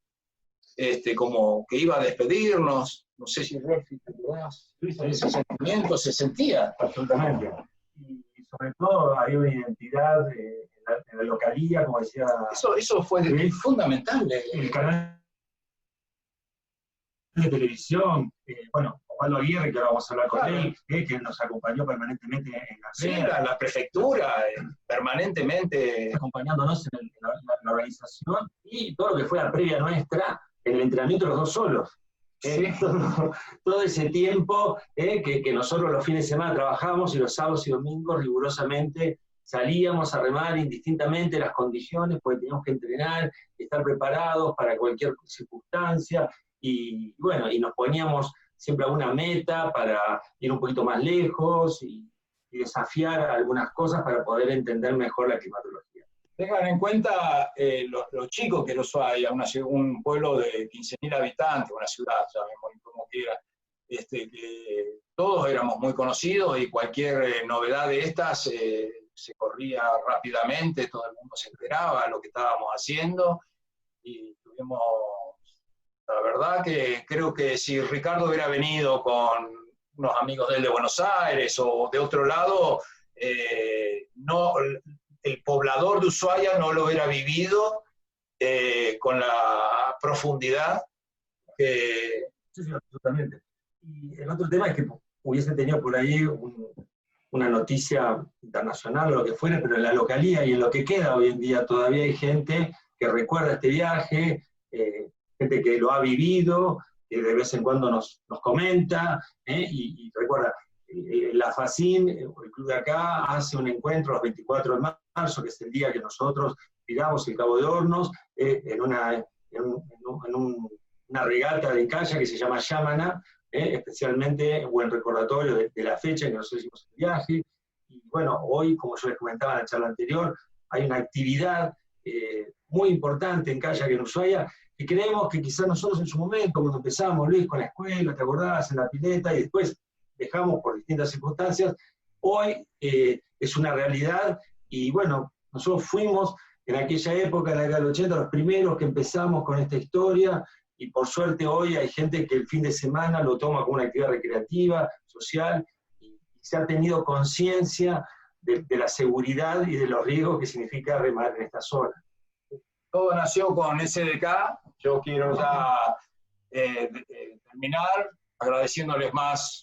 como que iba a despedirnos. No sé si Rolfi, te acordás, ese sentimiento se sentía. Absolutamente. Y sobre todo había una identidad en la localía, como decía. Eso fue fundamental. El canal de televisión, bueno, Osvaldo Aguirre, que ahora vamos a hablar con él, que nos acompañó permanentemente en la sí, la prefectura, permanentemente acompañándonos en la organización, y todo lo que fue la previa nuestra, en el entrenamiento los dos solos. Sí. Todo ese tiempo que nosotros los fines de semana trabajábamos y los sábados y domingos rigurosamente salíamos a remar indistintamente las condiciones, porque teníamos que entrenar, estar preparados para cualquier circunstancia, y bueno, y nos poníamos siempre a una meta para ir un poquito más lejos y desafiar algunas cosas para poder entender mejor la climatología. Tengan en cuenta los chicos que era Ushuaia, un pueblo de 15.000 habitantes, una ciudad, llamémoslo como quiera, que todos éramos muy conocidos y cualquier novedad de estas se corría rápidamente, todo el mundo se enteraba de lo que estábamos haciendo, y tuvimos, la verdad que creo que si Ricardo hubiera venido con unos amigos de él de Buenos Aires o de otro lado, no, el poblador de Ushuaia no lo hubiera vivido con la profundidad que... Sí, absolutamente. Y el otro tema es que hubiesen tenido por ahí una noticia internacional o lo que fuera, pero en la localía y en lo que queda hoy en día todavía hay gente que recuerda este viaje, gente que lo ha vivido, que de vez en cuando nos comenta, y recuerda, la FACIN, el club de acá, hace un encuentro los 24 de marzo, que es el día que nosotros tiramos el Cabo de Hornos, en una regata de encalla que se llama Yamana, especialmente buen recordatorio de la fecha en que nosotros hicimos el viaje. Y bueno, hoy, como yo les comentaba en la charla anterior, hay una actividad muy importante en Kayak en Ushuaia, que creemos que quizás nosotros en su momento, cuando empezamos, Luis, con la escuela, ¿te acordás? En la pileta, y después dejamos por distintas circunstancias, hoy es una realidad, y bueno, nosotros fuimos en aquella época, en la década del 80, los primeros que empezamos con esta historia, y por suerte hoy hay gente que el fin de semana lo toma como una actividad recreativa, social, y se ha tenido conciencia de la seguridad y de los riesgos que significa remar en esta zona. Todo nació con SDK. Yo quiero ya terminar agradeciéndoles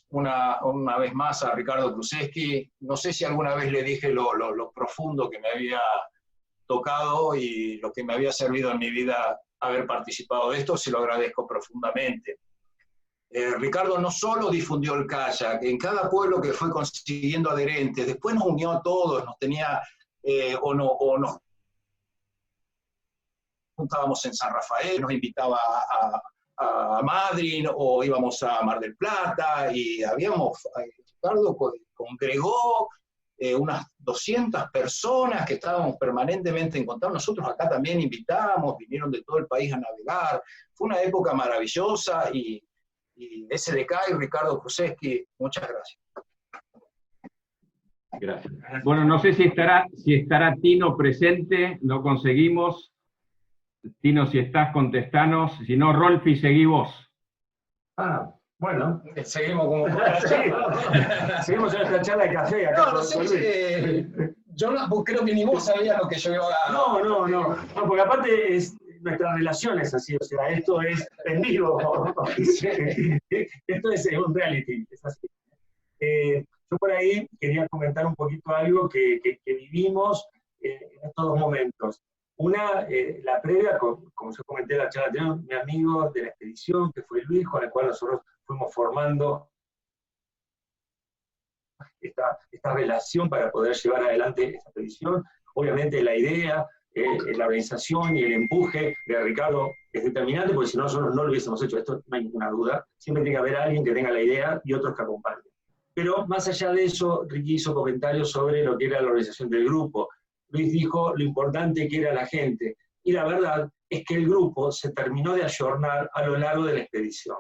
una vez más a Ricardo Krusevsky. No sé si alguna vez le dije lo profundo que me había tocado y lo que me había servido en mi vida haber participado de esto, se lo agradezco profundamente. Ricardo no solo difundió el kayak, en cada pueblo que fue consiguiendo adherentes, después nos unió a todos, nos tenía, o nos juntábamos en San Rafael, nos invitaba a Madrid, o íbamos a Mar del Plata, y Ricardo congregó unas 200 personas que estábamos permanentemente en contacto. Nosotros acá también invitamos, vinieron de todo el país a navegar. Fue una época maravillosa, y SDK y Ricardo Krusevsky, muchas gracias. Gracias. Bueno, no sé si estará Tino presente, lo conseguimos. Tino, si estás, contestanos. Si no, Rolfi, seguí vos. Bueno. Seguimos como... Seguimos en esta charla de café acá. No sé, yo creo que ni vos sabías lo que yo iba a... No, porque aparte nuestra relación es así, o sea, esto es en vivo. Esto es un reality, es así. Yo por ahí quería comentar un poquito algo que vivimos en estos dos momentos. Una, la previa, como yo comenté en la charla anterior, mi amigo de la expedición, que fue Luis, con el cual nosotros fuimos formando esta relación para poder llevar adelante esta expedición. Obviamente la idea, la organización y el empuje de Ricardo es determinante, porque si no nosotros no lo hubiésemos hecho, esto no hay ninguna duda. Siempre tiene que haber alguien que tenga la idea y otros que acompañen. Pero más allá de eso, Ricky hizo comentarios sobre lo que era la organización del grupo. Luis dijo lo importante que era la gente. Y la verdad es que el grupo se terminó de ayornar a lo largo de la expedición.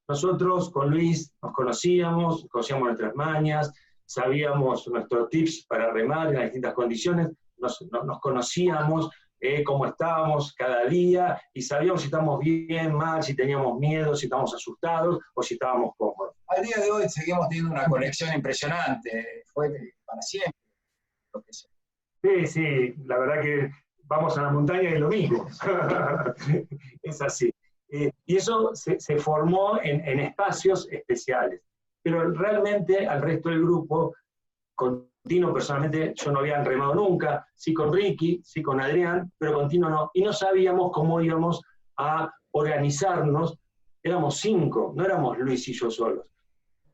Nosotros con Luis nos conocíamos nuestras mañas, sabíamos nuestros tips para remar en las distintas condiciones, nos conocíamos cómo estábamos cada día y sabíamos si estábamos bien, mal, si teníamos miedo, si estábamos asustados o si estábamos cómodos. Al día de hoy seguimos teniendo una conexión impresionante, fue para siempre. Lo que sea. Sí, la verdad que vamos a la montaña y es lo mismo. Es así. Y eso se formó en espacios especiales. Pero realmente al resto del grupo, con Tino personalmente yo no había remado nunca, sí con Ricky, sí con Adrián, pero con Tino no. Y no sabíamos cómo íbamos a organizarnos. Éramos 5, no éramos Luis y yo solos.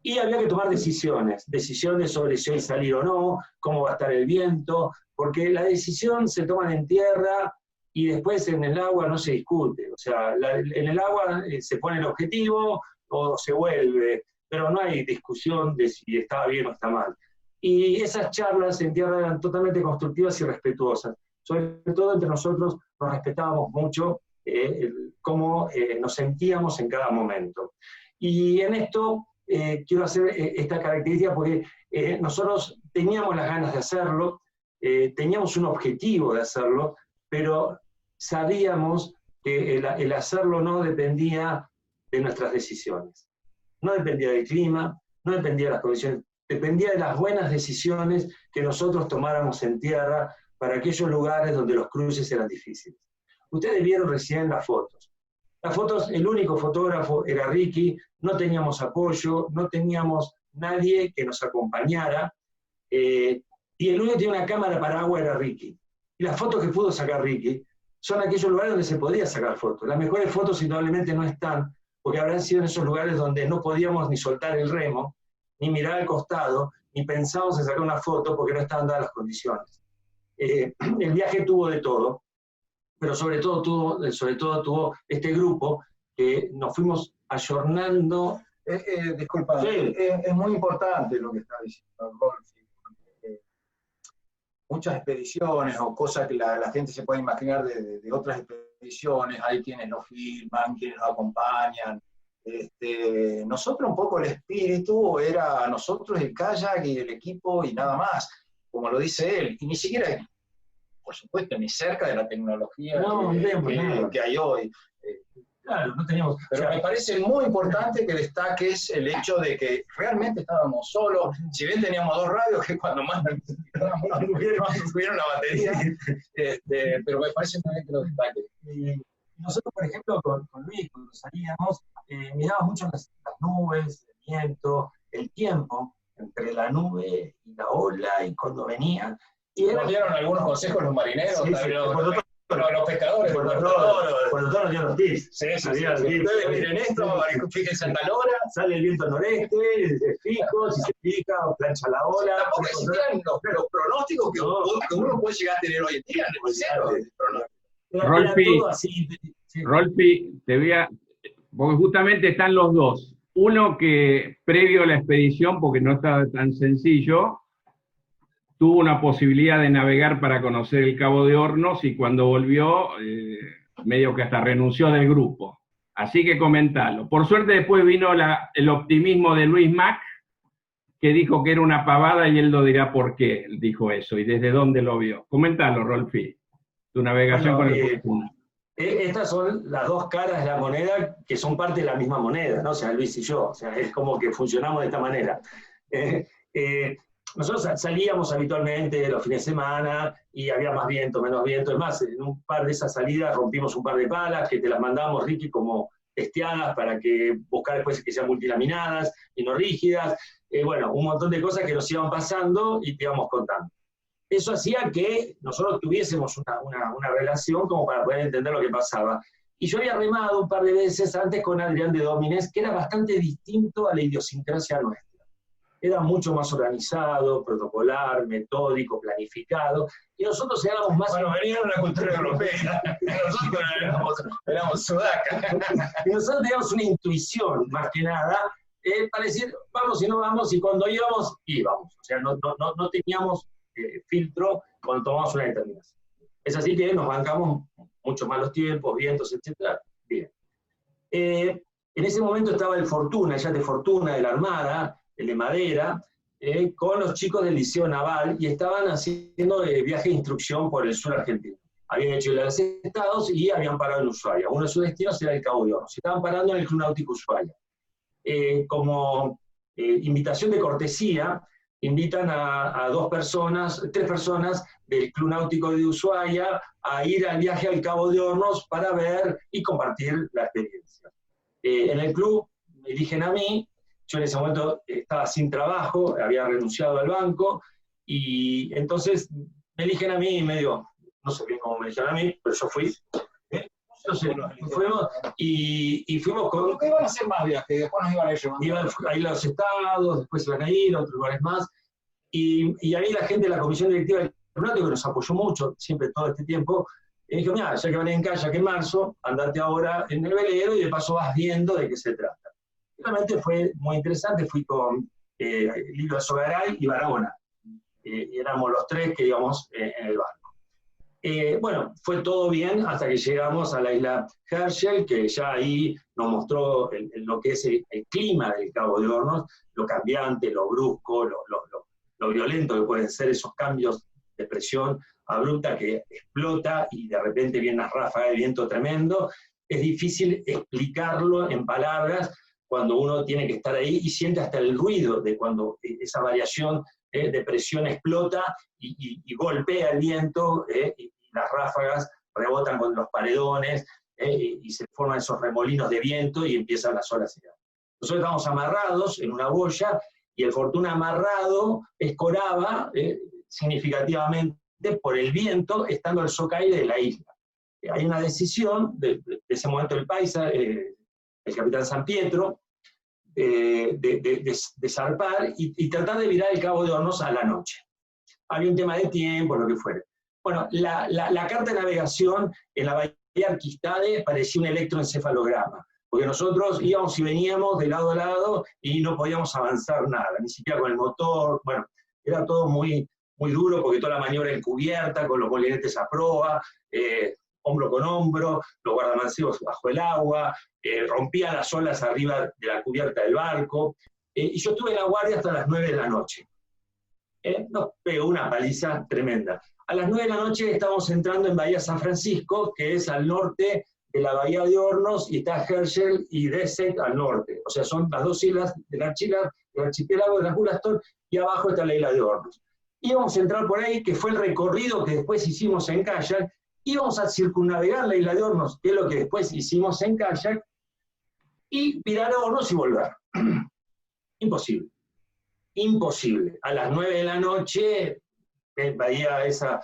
Y había que tomar decisiones sobre si hoy salir o no, cómo va a estar el viento, porque la decisión se toma en tierra y después en el agua no se discute. O sea, en el agua se pone el objetivo o se vuelve, pero no hay discusión de si estaba bien o está mal. Y esas charlas en tierra eran totalmente constructivas y respetuosas. Sobre todo entre nosotros nos respetábamos mucho cómo nos sentíamos en cada momento. Y en esto quiero hacer esta característica porque nosotros teníamos las ganas de hacerlo, teníamos un objetivo de hacerlo, pero sabíamos que el hacerlo no dependía de nuestras decisiones. No dependía del clima, no dependía de las condiciones, dependía de las buenas decisiones que nosotros tomáramos en tierra para aquellos lugares donde los cruces eran difíciles. Ustedes vieron recién las fotos. Las fotos, el único fotógrafo era Ricky, no teníamos apoyo, no teníamos nadie que nos acompañara, y el único que tenía una cámara para agua era Ricky. Y las fotos que pudo sacar Ricky son aquellos lugares donde se podía sacar fotos. Las mejores fotos indudablemente no están, porque habrán sido en esos lugares donde no podíamos ni soltar el remo, ni mirar al costado, ni pensábamos en sacar una foto porque no estaban dadas las condiciones. El viaje tuvo de todo, pero sobre todo tuvo este grupo que nos fuimos ayornando. Disculpa, sí. Es muy importante lo que está diciendo Rolfi. Muchas expediciones o cosas que la gente se puede imaginar de otras expediciones, hay quienes lo filman, quienes lo acompañan. Nosotros un poco el espíritu era nosotros, el kayak y el equipo y nada más, como lo dice él, y ni siquiera, por supuesto, ni cerca de la tecnología que hay hoy. Claro, no teníamos... Pero me parece muy importante que destaques el hecho de que realmente estábamos solos, si bien teníamos 2 radios, que cuando más tuvieron la batería, pero me parece muy bien que lo destaques. Nosotros, por ejemplo, con Luis, cuando salíamos, mirábamos mucho las nubes, el viento, el tiempo entre la nube y la ola y cuando venía. Y nos dieron algunos consejos los marineros, sí, los pescadores. Cuando todos nos dieron los tips. Sí. Ustedes miren esto, fíjense en tal hora. Sale el viento noreste, se fijo, si se pica o plancha la ola. Tampoco existían los pronósticos que uno puede llegar a tener hoy en día en el cielo. Rolfi, te voy a... Porque justamente están los dos. Uno que previo a la expedición, porque no estaba tan sencillo, tuvo una posibilidad de navegar para conocer el Cabo de Hornos y cuando volvió, medio que hasta renunció del grupo. Así que comentalo. Por suerte después vino el optimismo de Luis Mac, que dijo que era una pavada y él lo dirá por qué dijo eso y desde dónde lo vio. Comentalo, Rolfi, tu navegación con el Fortuna. Estas son las 2 caras de la moneda que son parte de la misma moneda, ¿no? O sea, Luis y yo, o sea, es como que funcionamos de esta manera. Nosotros salíamos habitualmente los fines de semana y había más viento, menos viento. Es más, en un par de esas salidas rompimos un par de palas que te las mandábamos, Ricky, como testeadas para que buscar después que sean multilaminadas y no rígidas. Bueno, un montón de cosas que nos iban pasando y te íbamos contando. Eso hacía que nosotros tuviésemos una relación como para poder entender lo que pasaba. Y yo había remado un par de veces antes con Adrián de Domínguez, que era bastante distinto a la idiosincrasia nuestra. Era mucho más organizado, protocolar, metódico, planificado, y nosotros éramos más... Bueno, venían de una cultura europea, nosotros éramos sudacas. Y nosotros teníamos una intuición, más que nada, para decir, vamos y no vamos, y cuando íbamos, íbamos. O sea, no teníamos filtro cuando tomamos una determinación. Es así que nos bancamos mucho más los tiempos, vientos, etc. Bien. En ese momento estaba el Fortuna, el yate Fortuna de la Armada, el de madera, con los chicos del Liceo Naval, y estaban haciendo viaje de instrucción por el sur argentino. Habían hecho el de los Estados y habían parado en Ushuaia. Uno de sus destinos era el Cabo de Hornos. Estaban parando en el Club Náutico Ushuaia. Como invitación de cortesía, invitan a tres personas del Club Náutico de Ushuaia a ir al viaje al Cabo de Hornos para ver y compartir la experiencia. En el club me eligen a mí. Yo en ese momento estaba sin trabajo, había renunciado al banco, y entonces me eligen a mí y medio, no sé bien cómo me eligieron a mí, pero yo fui. No sé, fuimos y fuimos con... ¿Por qué iban a hacer más viajes? Después nos iban a ir llevando. Iban a ir a los estados, después iban a ir a otros lugares más, y ahí la gente de la comisión directiva del campeonato, que nos apoyó mucho, siempre todo este tiempo, y dijo, mira, ya que van en Kayak en marzo, andate ahora en el velero y de paso vas viendo de qué se trata. Realmente fue muy interesante. Fui con Lilo Sogaray y Barahona. Éramos los tres que íbamos en el barco. Bueno, fue todo bien hasta que llegamos a la isla Herschel, que ya ahí nos mostró lo que es el clima del Cabo de Hornos, lo cambiante, lo brusco, lo violento que pueden ser esos cambios de presión abrupta que explota y de repente viene una ráfaga de viento tremendo. Es difícil explicarlo en palabras cuando uno tiene que estar ahí y siente hasta el ruido de cuando esa variación de presión explota y golpea el viento, y las ráfagas rebotan con los paredones, y se forman esos remolinos de viento y empiezan las olas gigantes. Nosotros estábamos amarrados en una boya y el Fortuna amarrado escoraba significativamente por el viento, estando al socaire de la isla. Hay una decisión de ese momento del paisa, el capitán San Pietro, de zarpar y tratar de virar el Cabo de Hornos a la noche. Había un tema de tiempo, lo que fuera. Bueno, la carta de navegación en la bahía Arquistade parecía un electroencefalograma, porque nosotros íbamos y veníamos de lado a lado y no podíamos avanzar nada, ni siquiera con el motor. Bueno, era todo muy, muy duro, porque toda la maniobra encubierta, con los molinetes a proa, hombro con hombro, los guardamancebos bajo el agua, rompía las olas arriba de la cubierta del barco, y yo estuve en la guardia hasta las 9 de la noche. Nos pegó una paliza tremenda. A las 9 de la noche estábamos entrando en Bahía San Francisco, que es al norte de la Bahía de Hornos, y está Herschel y Dessek al norte. O sea, son las dos islas del archipiélago de las Gulastón, y abajo está la isla de Hornos. Íbamos a entrar por ahí, que fue el recorrido que después hicimos en kayak. Íbamos a circunnavegar la isla de Hornos, que es lo que después hicimos en kayak, y virar a Hornos y volver. Imposible. Imposible. A las 9 de la noche, en Bahía esa,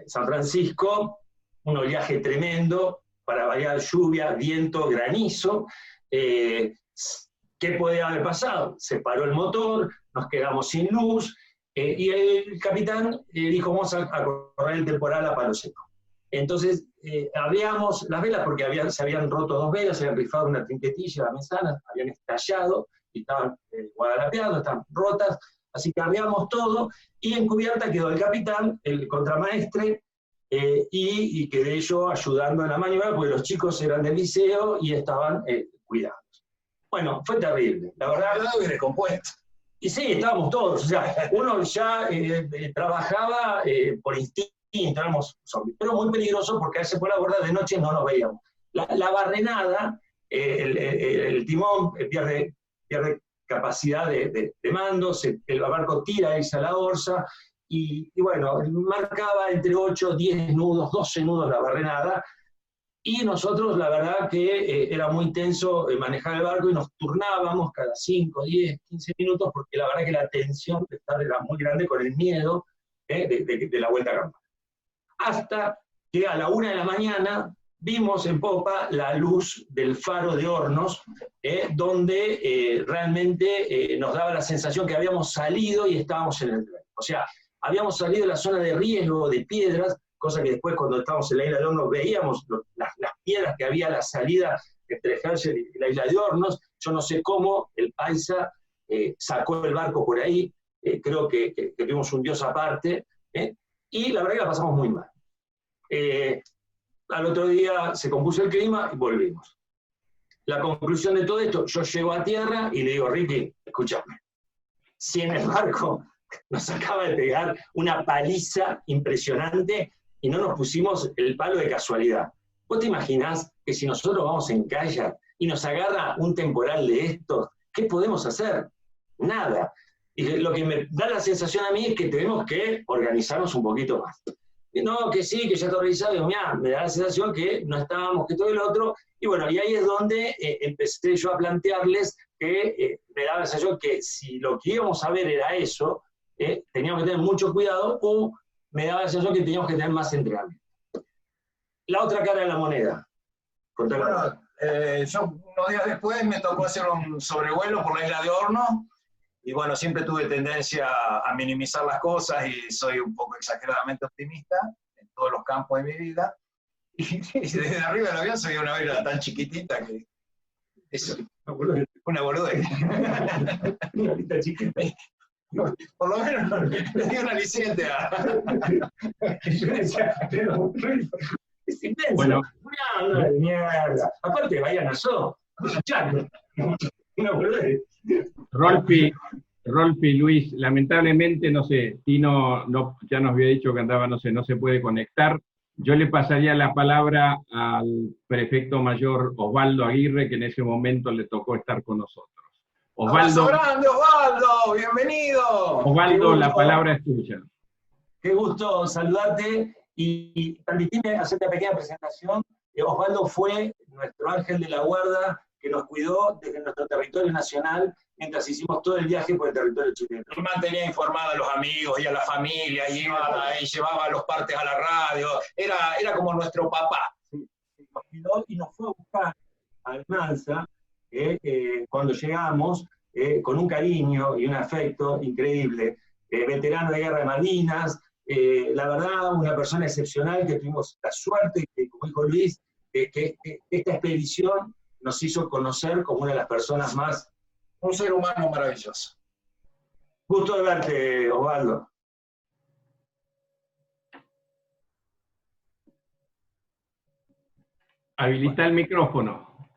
San Francisco, un oleaje tremendo, para Bahía de lluvia, viento, granizo. ¿Qué puede haber pasado? Se paró el motor, nos quedamos sin luz, y el capitán dijo, vamos a correr el temporal a palo seco. Entonces, abríamos las velas porque se habían roto 2 velas, se habían rifado una trinquetilla, la mesana, habían estallado y estaban guadalapeadas, estaban rotas, así que abríamos todo, y en cubierta quedó el capitán, el contramaestre, y quedé yo ayudando en la maniobra, porque los chicos eran del liceo y estaban cuidados. Bueno, fue terrible, la verdad. Quedado y recompuesto. Y sí, estábamos todos, o sea, uno ya trabajaba por instinto, entramos zombies, pero muy peligroso porque a veces por la borda de noche no nos veíamos. La barrenada, el timón pierde capacidad de mando, el barco tira irse a la orza, y bueno, marcaba entre 8, 10 nudos, 12 nudos la barrenada, y nosotros la verdad que era muy intenso manejar el barco, y nos turnábamos cada 5, 10, 15 minutos, porque la verdad que la tensión de estar era muy grande con el miedo de la vuelta a campo. Hasta que a la 1 de la mañana vimos en popa la luz del faro de Hornos, donde realmente nos daba la sensación que habíamos salido y estábamos en el tren. O sea, habíamos salido de la zona de riesgo, de piedras, cosa que después cuando estábamos en la isla de Hornos veíamos las piedras que había a la salida entre Herschel y la isla de Hornos. Yo no sé cómo el paisa sacó el barco por ahí, creo que vimos un dios aparte, y la verdad que la pasamos muy mal. Al otro día se compuso el clima y volvimos. La conclusión de todo esto, yo llego a tierra y le digo, Ricky, escúchame, si en el barco nos acaba de pegar una paliza impresionante y no nos pusimos el palo de casualidad, ¿vos te imaginás que si nosotros vamos en kayak y nos agarra un temporal de estos, qué podemos hacer? Nada. Y lo que me da la sensación a mí es que tenemos que organizarnos un poquito más. No, que sí, que ya está organizado, digo, mirá, me da la sensación que no estábamos, que todo el otro, y bueno, y ahí es donde empecé yo a plantearles que me daba la sensación que si lo que íbamos a ver era eso, teníamos que tener mucho cuidado, o me daba la sensación que teníamos que tener más entrenamiento. La otra cara de la moneda. Bueno, yo unos días después me tocó hacer un sobrevuelo por la isla de Hornos, y bueno, siempre tuve tendencia a minimizar las cosas y soy un poco exageradamente optimista en todos los campos de mi vida. Y desde arriba del avión se veía una isla tan chiquitita que es una boludez. Por lo menos le dio un aliciente a... Es intenso. Bueno. Una mierda. Aparte, Bahía Nassau. Una boludez. Rolfi, Luis, lamentablemente, no sé, Tino ya nos había dicho que andaba, no sé, no se puede conectar. Yo le pasaría la palabra al prefecto mayor Osvaldo Aguirre, que en ese momento le tocó estar con nosotros. Osvaldo. ¡Abrazo grande, Osvaldo! ¡Bienvenido! Osvaldo, la palabra es tuya. Qué gusto saludarte y permitirme hacerte una pequeña presentación. Osvaldo fue nuestro ángel de la guarda que nos cuidó desde nuestro territorio nacional mientras hicimos todo el viaje por el territorio chileno. Y mantenía informado a los amigos y a la familia, y llevaba los partes a la radio, era como nuestro papá. Sí, nos cuidó y nos fue a buscar a Almanza cuando llegamos, con un cariño y un afecto increíble. Veterano de Guerra de Malvinas, la verdad, una persona excepcional que tuvimos la suerte, que, como dijo Luis, que esta expedición nos hizo conocer como una de las personas más... Un ser humano maravilloso. Gusto de verte, Osvaldo. Habilita el micrófono.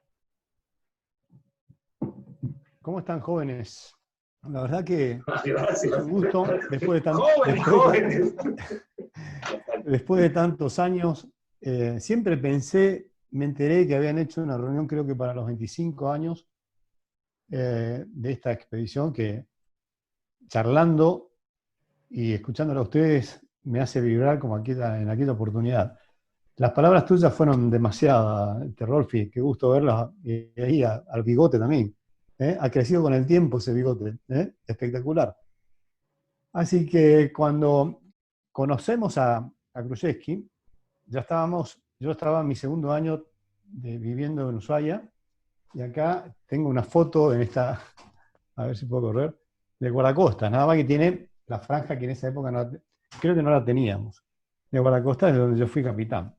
¿Cómo están, jóvenes? La verdad que gracias. un gusto, después de tantos años, siempre pensé, me enteré que habían hecho una reunión, creo que para los 25 años, de esta expedición, que charlando y escuchándolo a ustedes me hace vibrar como en aquella oportunidad. Las palabras tuyas fueron demasiadas, Rolfi, qué gusto verlas, y ahí al bigote también. Ha crecido con el tiempo ese bigote, espectacular. Así que cuando conocemos a Krusevsky, yo estaba en mi segundo año viviendo en Ushuaia, y acá tengo una foto en esta, a ver si puedo correr, de guardacostas, nada más que tiene la franja que en esa época creo que no la teníamos. De guardacostas es donde yo fui capitán.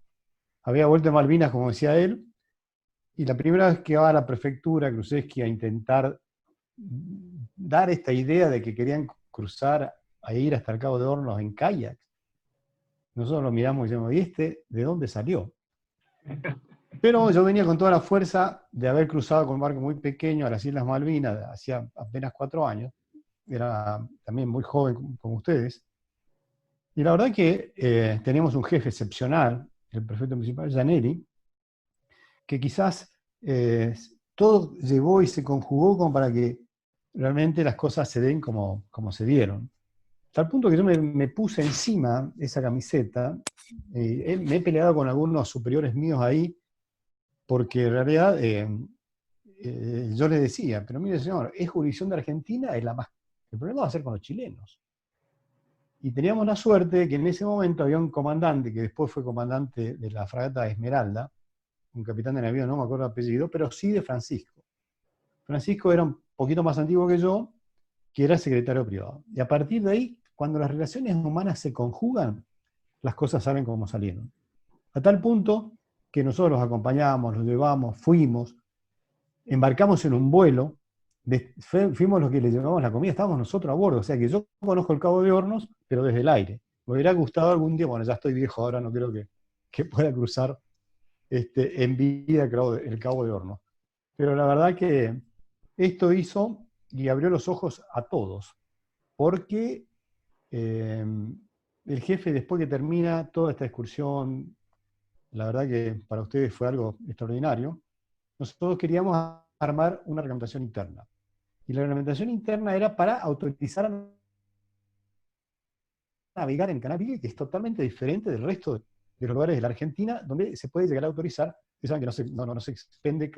Había vuelto de Malvinas, como decía él, y la primera vez que va a la prefectura Krusevsky a intentar dar esta idea de que querían cruzar a ir hasta el Cabo de Hornos en kayak, nosotros lo miramos y decimos, ¿y de dónde salió? Pero yo venía con toda la fuerza de haber cruzado con un barco muy pequeño a las Islas Malvinas, hacía apenas 4 años, era también muy joven como ustedes, y la verdad que teníamos un jefe excepcional, el prefecto municipal Gianelli, que quizás todo llevó y se conjugó como para que realmente las cosas se den como se dieron. Tal punto que yo me puse encima esa camiseta, me he peleado con algunos superiores míos ahí, porque en realidad yo les decía, pero mire señor, es jurisdicción de Argentina, el problema va a ser con los chilenos. Y teníamos la suerte de que en ese momento había un comandante, que después fue comandante de la fragata Esmeralda, un capitán de navío, no me acuerdo el apellido, pero sí de Francisco. Francisco era un poquito más antiguo que yo, que era secretario privado. Y a partir de ahí, cuando las relaciones humanas se conjugan, las cosas salen como salieron. A tal punto que nosotros los acompañamos, los llevamos, fuimos, embarcamos en un vuelo, fuimos los que le llevamos la comida, estábamos nosotros a bordo, o sea que yo conozco el Cabo de Hornos, pero desde el aire. Me hubiera gustado algún día, bueno, ya estoy viejo ahora, no creo que pueda cruzar en vida el Cabo de Hornos. Pero la verdad que esto hizo y abrió los ojos a todos, porque el jefe, después que termina toda esta excursión, la verdad que para ustedes fue algo extraordinario, nosotros queríamos armar una reglamentación interna. Y la reglamentación interna era para autorizar a navegar en el Canal Beagle, que es totalmente diferente del resto de los lugares de la Argentina, donde se puede llegar a autorizar. Ustedes saben que no se expende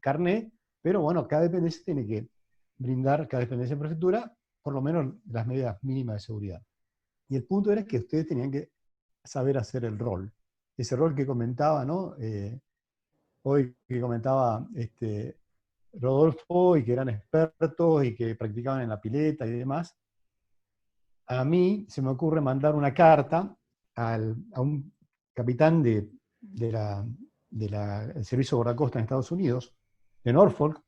carné, pero bueno, cada dependencia tiene que brindar, cada dependencia de prefectura, por lo menos las medidas mínimas de seguridad. Y el punto era que ustedes tenían que saber hacer el rol. Ese rol que comentaba, ¿no? Hoy que comentaba Rodolfo, y que eran expertos y que practicaban en la pileta y demás. A mí se me ocurre mandar una carta a un capitán del servicio guardacosta en Estados Unidos, de Norfolk,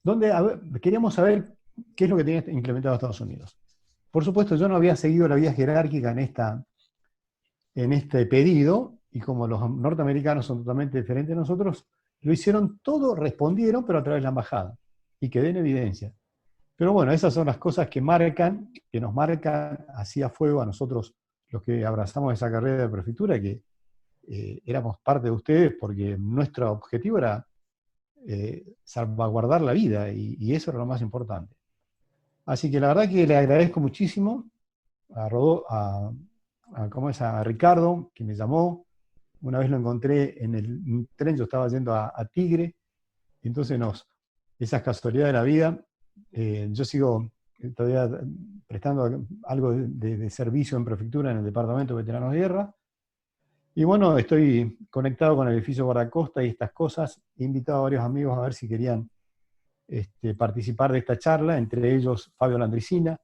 donde queríamos saber qué es lo que tenía implementado Estados Unidos. Por supuesto, yo no había seguido la vía jerárquica en este pedido, y como los norteamericanos son totalmente diferentes a nosotros, lo hicieron todo, respondieron, pero a través de la embajada, y quedé en evidencia. Pero bueno, esas son las cosas que nos marcan así a fuego a nosotros, los que abrazamos esa carrera de prefectura, que éramos parte de ustedes, porque nuestro objetivo era salvaguardar la vida, y eso era lo más importante. Así que la verdad que le agradezco muchísimo a Ricardo, que me llamó. Una vez lo encontré en el tren, yo estaba yendo a Tigre, y entonces esas casualidades de la vida. Yo sigo todavía prestando algo de servicio en prefectura en el Departamento de Veteranos de Guerra. Y bueno, estoy conectado con el edificio guardacosta y estas cosas. He invitado a varios amigos a ver si querían participar de esta charla, entre ellos Fabio Landricina,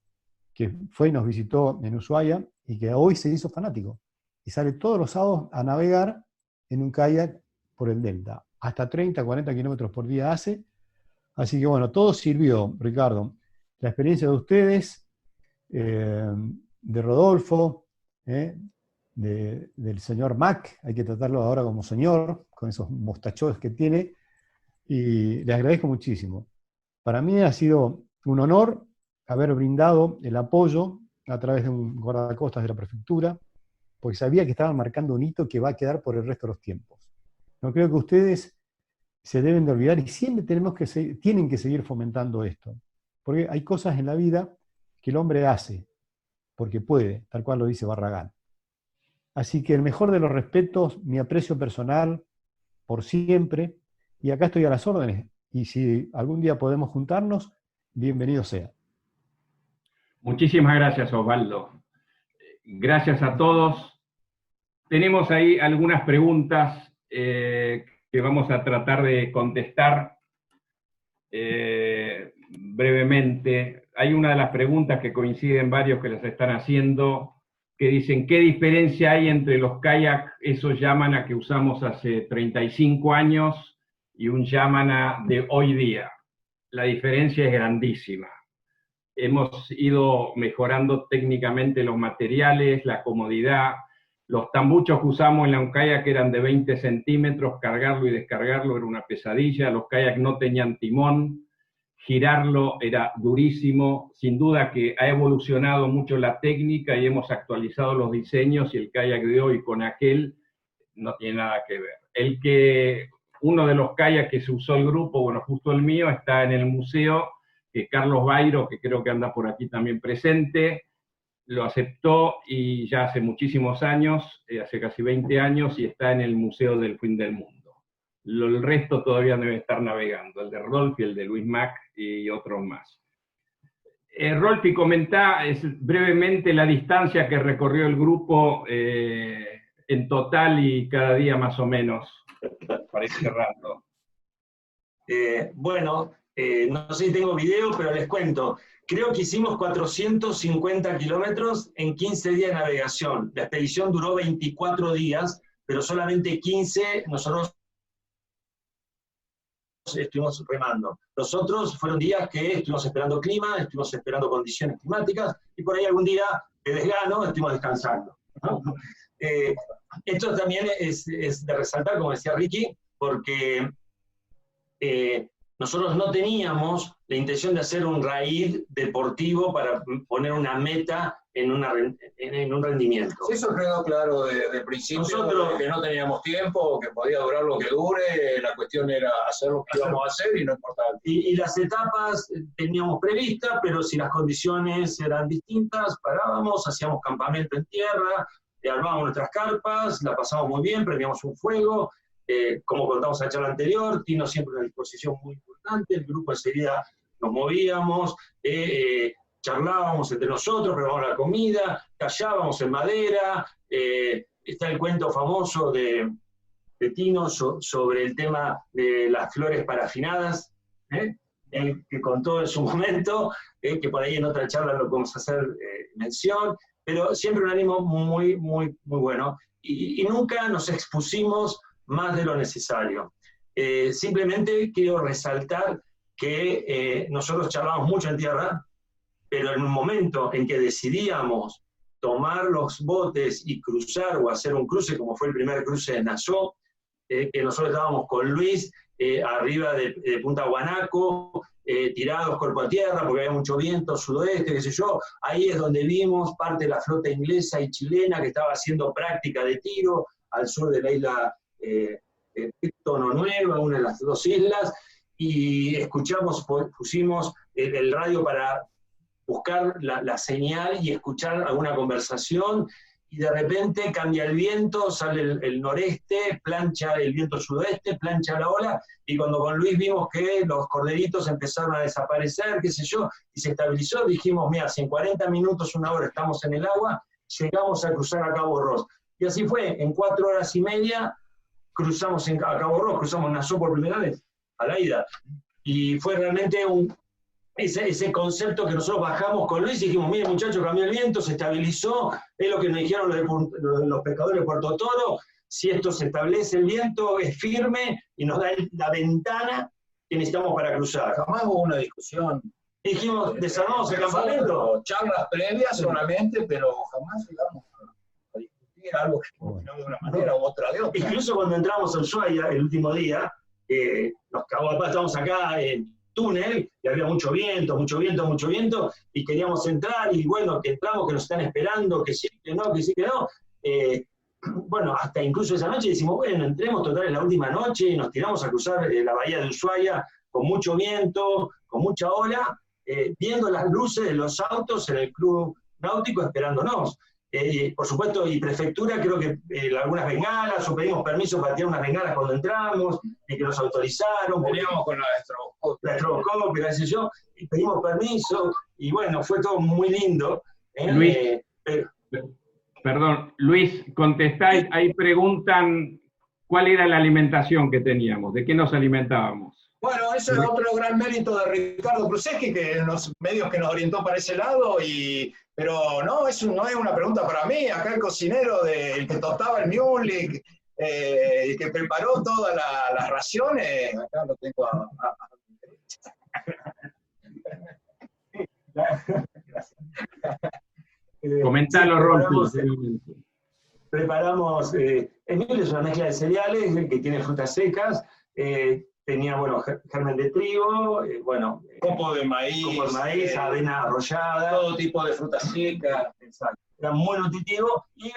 que fue y nos visitó en Ushuaia y que hoy se hizo fanático. Y sale todos los sábados a navegar en un kayak por el delta. Hasta 30, 40 kilómetros por día hace. Así que bueno, todo sirvió, Ricardo. La experiencia de ustedes, de Rodolfo, del señor Mac, hay que tratarlo ahora como señor, con esos mostachos que tiene, y les agradezco muchísimo. Para mí ha sido un honor haber brindado el apoyo a través de un guardacostas de la prefectura, porque sabía que estaban marcando un hito que va a quedar por el resto de los tiempos. No creo que ustedes se deben de olvidar, y siempre tienen que seguir fomentando esto, porque hay cosas en la vida que el hombre hace, porque puede, tal cual lo dice Barragán. Así que el mejor de los respetos, mi aprecio personal, por siempre, y acá estoy a las órdenes, y si algún día podemos juntarnos, bienvenido sea. Muchísimas gracias, Osvaldo. Gracias a todos. Tenemos ahí algunas preguntas que vamos a tratar de contestar brevemente. Hay una de las preguntas que coinciden varios que las están haciendo, que dicen, ¿qué diferencia hay entre los kayak, esos Yamana que usamos hace 35 años, y un Yamana de hoy día? La diferencia es grandísima. Hemos ido mejorando técnicamente los materiales, la comodidad. Los tambuchos que usamos en la kayak eran de 20 centímetros, cargarlo y descargarlo era una pesadilla. Los kayak no tenían timón, girarlo era durísimo. Sin duda que ha evolucionado mucho la técnica y hemos actualizado los diseños, y el kayak de hoy con aquel no tiene nada que ver. Uno de los kayaks que se usó el grupo, bueno, justo el mío, está en el museo, que Carlos Bairo, que creo que anda por aquí también presente, lo aceptó, y ya hace muchísimos años, hace casi 20 años, y está en el Museo del Fin del Mundo. El resto todavía debe estar navegando, el de Rolfi, el de Luis Mac y otros más. Rolfi, comentá brevemente la distancia que recorrió el grupo en total y cada día más o menos, para ir cerrando. Bueno, no sé si tengo video, pero les cuento. Creo que hicimos 450 kilómetros en 15 días de navegación. La expedición duró 24 días, pero solamente 15 nosotros estuvimos remando. Los otros fueron días que estuvimos esperando clima, estuvimos esperando condiciones climáticas, y por ahí algún día de desgano estuvimos descansando. ¿no? Esto también es de resaltar, como decía Ricky, porque nosotros no teníamos la intención de hacer un raid deportivo para poner una meta en un rendimiento. Sí, eso quedó claro de principio, Nosotros, que no teníamos tiempo, que podía durar lo que dure, la cuestión era hacer lo que íbamos a hacer y no importaba el tiempo. y las etapas teníamos previstas, pero si las condiciones eran distintas, parábamos, hacíamos campamento en tierra, armábamos nuestras carpas, la pasábamos muy bien, prendíamos un fuego, como contamos en la charla anterior, Tino siempre una disposición muy importante, el grupo enseguida nos movíamos, charlábamos entre nosotros, preparábamos la comida, callábamos en madera, está el cuento famoso de Tino sobre el tema de las flores parafinadas, el que contó en su momento, que por ahí en otra charla lo podemos hacer mención, pero siempre un ánimo muy, muy, muy bueno, y nunca nos expusimos más de lo necesario. Simplemente quiero resaltar que nosotros charlábamos mucho en tierra, pero en un momento en que decidíamos tomar los botes y cruzar o hacer un cruce, como fue el primer cruce de Nassau, que nosotros estábamos con Luis arriba de Punta Guanaco, tirados cuerpo a tierra porque había mucho viento sudoeste, qué sé yo. Ahí es donde vimos parte de la flota inglesa y chilena que estaba haciendo práctica de tiro al sur de la isla Tono Nueva, una de las dos islas, y escuchamos, pusimos el radio para buscar la señal y escuchar alguna conversación, y de repente cambia el viento, sale el noreste, plancha el viento sudoeste, plancha la ola, y cuando con Luis vimos que los corderitos empezaron a desaparecer, qué sé yo, y se estabilizó, dijimos, mira, si en 40 minutos, una hora estamos en el agua, llegamos a cruzar a Cabo Ross. Y así fue, en 4 horas y media cruzamos a Cabo Ross, cruzamos Nassau por primera vez, a la ida. Y fue realmente ese concepto que nosotros bajamos con Luis y dijimos, mire muchachos, cambió el viento, se estabilizó, es lo que nos dijeron los pescadores de Puerto Toro, si esto se establece el viento, es firme y nos da la ventana que necesitamos para cruzar. Jamás hubo una discusión. Dijimos, desarmamos el campamento. Charlas previas solamente, pero jamás llegamos a discutir algo que funcionó de una manera u otra de otra. Incluso cuando entramos al Ushuaia el último día, nos cagó a paz, estábamos acá en túnel, y había mucho viento, y queríamos entrar, y bueno, que entramos, que nos están esperando, que sí, que no, que sí, que no. Bueno, hasta incluso esa noche decimos, bueno, entremos, total, es la última noche, y nos tiramos a cruzar la bahía de Ushuaia, con mucho viento, con mucha ola, viendo las luces de los autos en el club náutico esperándonos. Por supuesto, y prefectura, creo que algunas bengalas, o pedimos permiso para tirar unas bengalas cuando entramos, y que nos autorizaron. Veníamos con la estroboscopia, qué sé yo, y pedimos permiso, y bueno, fue todo muy lindo. Luis, perdón, Luis, contestáis, ahí preguntan cuál era la alimentación que teníamos, de qué nos alimentábamos. Bueno, eso es otro gran mérito de Ricardo Krusevski, que en los medios que nos orientó para ese lado, pero no, eso no es una pregunta para mí. Acá el cocinero, el que tostaba el mule, el que preparó todas las raciones, acá lo tengo a Comentalo, Rolfi. Preparamos, el mule es una mezcla de cereales que tiene frutas secas, tenía, bueno, germen de trigo, bueno, copo de maíz, avena arrollada, todo tipo de frutas secas. Exacto. Era muy nutritivo y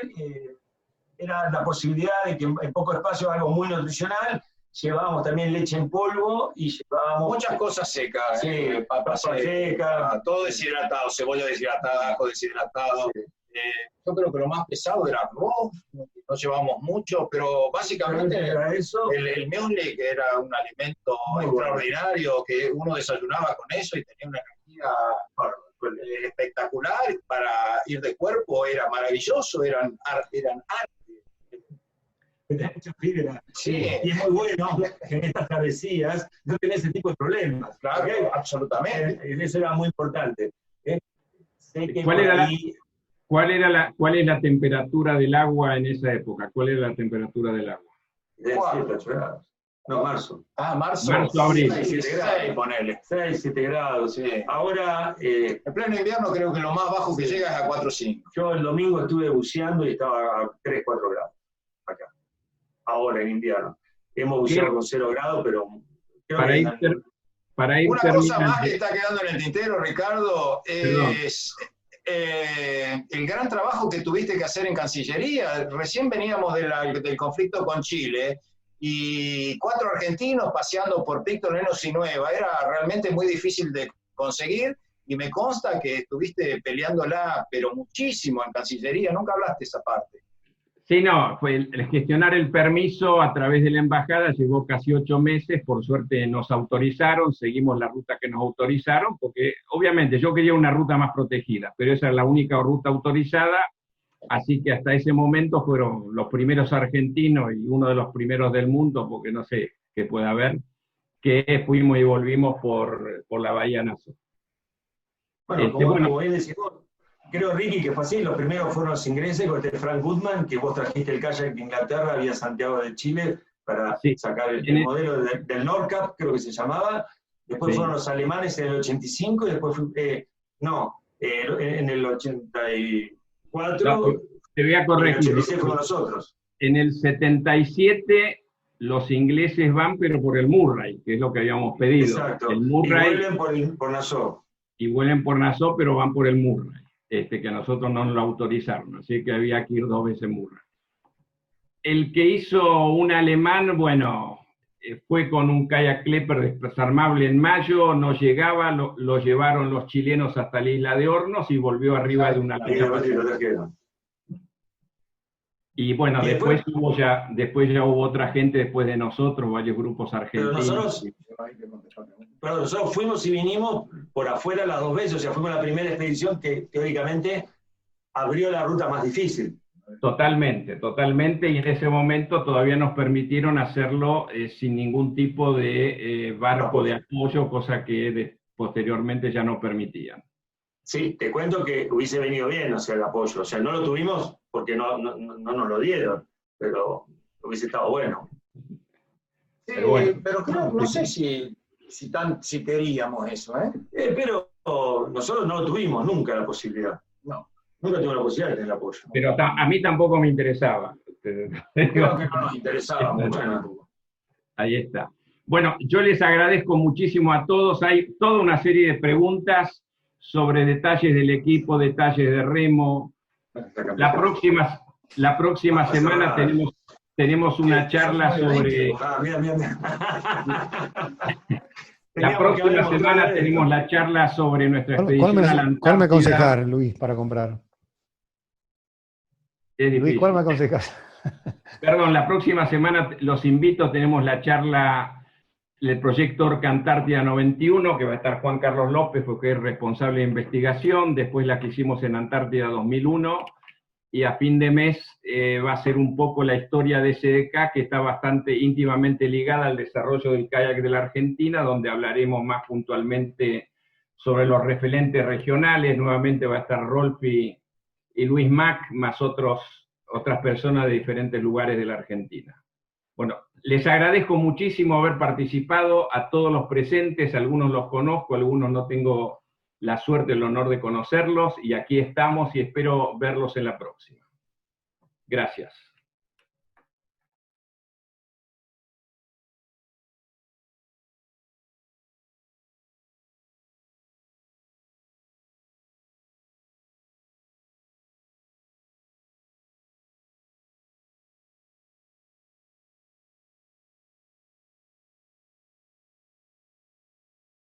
era la posibilidad de que en poco espacio, algo muy nutricional. Llevábamos también leche en polvo y llevábamos muchas cosas secas, sí, papas secas, todo deshidratado, cebolla deshidratada, ajo deshidratado. Sí. Yo creo que lo más pesado era arroz, no llevamos mucho, pero básicamente era eso. El mule, que era un alimento muy extraordinario, bueno, que uno desayunaba con eso y tenía una energía espectacular para ir de cuerpo, era maravilloso, eran arte. Mucha fibra. Sí. Y es muy bueno que en estas travesías no tenés ese tipo de problemas. Claro, ¿okay? Absolutamente. Eso era muy importante. Sé que ¿Cuál es la temperatura del agua en esa época? ¿Cuál era la temperatura del agua? De 7, 8 grados. No, marzo. Ah, marzo. Marzo, abril. 16, ponele. 6, 7 grados. Sí. Ahora, En pleno invierno creo que lo más bajo que llega es a 4 o 5. yo el domingo estuve buceando y estaba a 3, 4 grados acá. Ahora en invierno. Hemos buceado con 0 grados, pero creo Para que ir, para ir Una cosa terminando. más que está quedando en el tintero, Ricardo, es el gran trabajo que tuviste que hacer en Cancillería. Recién veníamos del conflicto con Chile y 4 argentinos paseando por Picton, Lenos y Nueva. Era realmente muy difícil de conseguir y me consta que estuviste peleándola, pero muchísimo en Cancillería. Nunca hablaste esa parte. Sí, no, fue el gestionar el permiso a través de la embajada, llevó casi 8 meses, por suerte nos autorizaron, seguimos la ruta que nos autorizaron, porque obviamente yo quería una ruta más protegida, pero esa es la única ruta autorizada, así que hasta ese momento fueron los primeros argentinos y uno de los primeros del mundo, porque no sé qué puede haber, que fuimos y volvimos por la Bahía Nassau. Bueno, como él decía, creo, Ricky, que fue así. Los primeros fueron los ingleses con Frank Goodman, que vos trajiste el kayak de Inglaterra vía Santiago de Chile para sacar el modelo del Nordkapp, creo que se llamaba. Después fueron los alemanes en el 85 y después en el 84. No, te voy a corregir. En el 86 fueron nosotros. En el 77 los ingleses van, pero por el Murray, que es lo que habíamos pedido. Exacto. El Murray, y vuelven por Nassau. Y vuelven por Nassau, pero van por el Murray. Que a nosotros no nos lo autorizaron, así que había que ir 2 veces Murray. El que hizo un alemán, bueno, fue con un kayak Klepper desarmable en mayo, no llegaba, lo llevaron los chilenos hasta la isla de Hornos y volvió arriba de una lancha. Y bueno, después ya hubo otra gente después de nosotros, varios grupos argentinos. Pero nosotros fuimos y vinimos por afuera las 2 veces, o sea, fuimos la primera expedición que teóricamente abrió la ruta más difícil. Totalmente, y en ese momento todavía nos permitieron hacerlo sin ningún tipo de barco de apoyo, cosa que posteriormente ya no permitían. Sí, te cuento que hubiese venido bien, o sea, el apoyo. O sea, no lo tuvimos porque no nos lo dieron, pero hubiese estado bueno. Sí, pero creo, no sé si queríamos eso, ¿eh? Pero nosotros no lo tuvimos nunca la posibilidad. No. Nunca tuvimos la posibilidad de tener el apoyo. Pero a mí tampoco me interesaba. Creo que no nos interesaba mucho. Ahí está. Bueno, yo les agradezco muchísimo a todos. Hay toda una serie de preguntas sobre detalles del equipo, detalles de remo. La próxima semana tenemos una charla sobre... La próxima semana tenemos la charla sobre nuestra expedición a la Antártida. ¿Cuál me aconsejar, Luis, para comprar? Luis, ¿cuál me aconsejas? Perdón, la próxima semana los invito, tenemos la charla del proyecto Orca Antártida 91, que va a estar Juan Carlos López, porque es responsable de investigación, después la que hicimos en Antártida 2001, y a fin de mes va a ser un poco la historia de SDK, que está bastante íntimamente ligada al desarrollo del kayak de la Argentina, donde hablaremos más puntualmente sobre los referentes regionales. Nuevamente va a estar Rolfi y Luis Mac, más otras personas de diferentes lugares de la Argentina. Bueno, les agradezco muchísimo haber participado, a todos los presentes, algunos los conozco, algunos no tengo la suerte, el honor de conocerlos, y aquí estamos y espero verlos en la próxima. Gracias.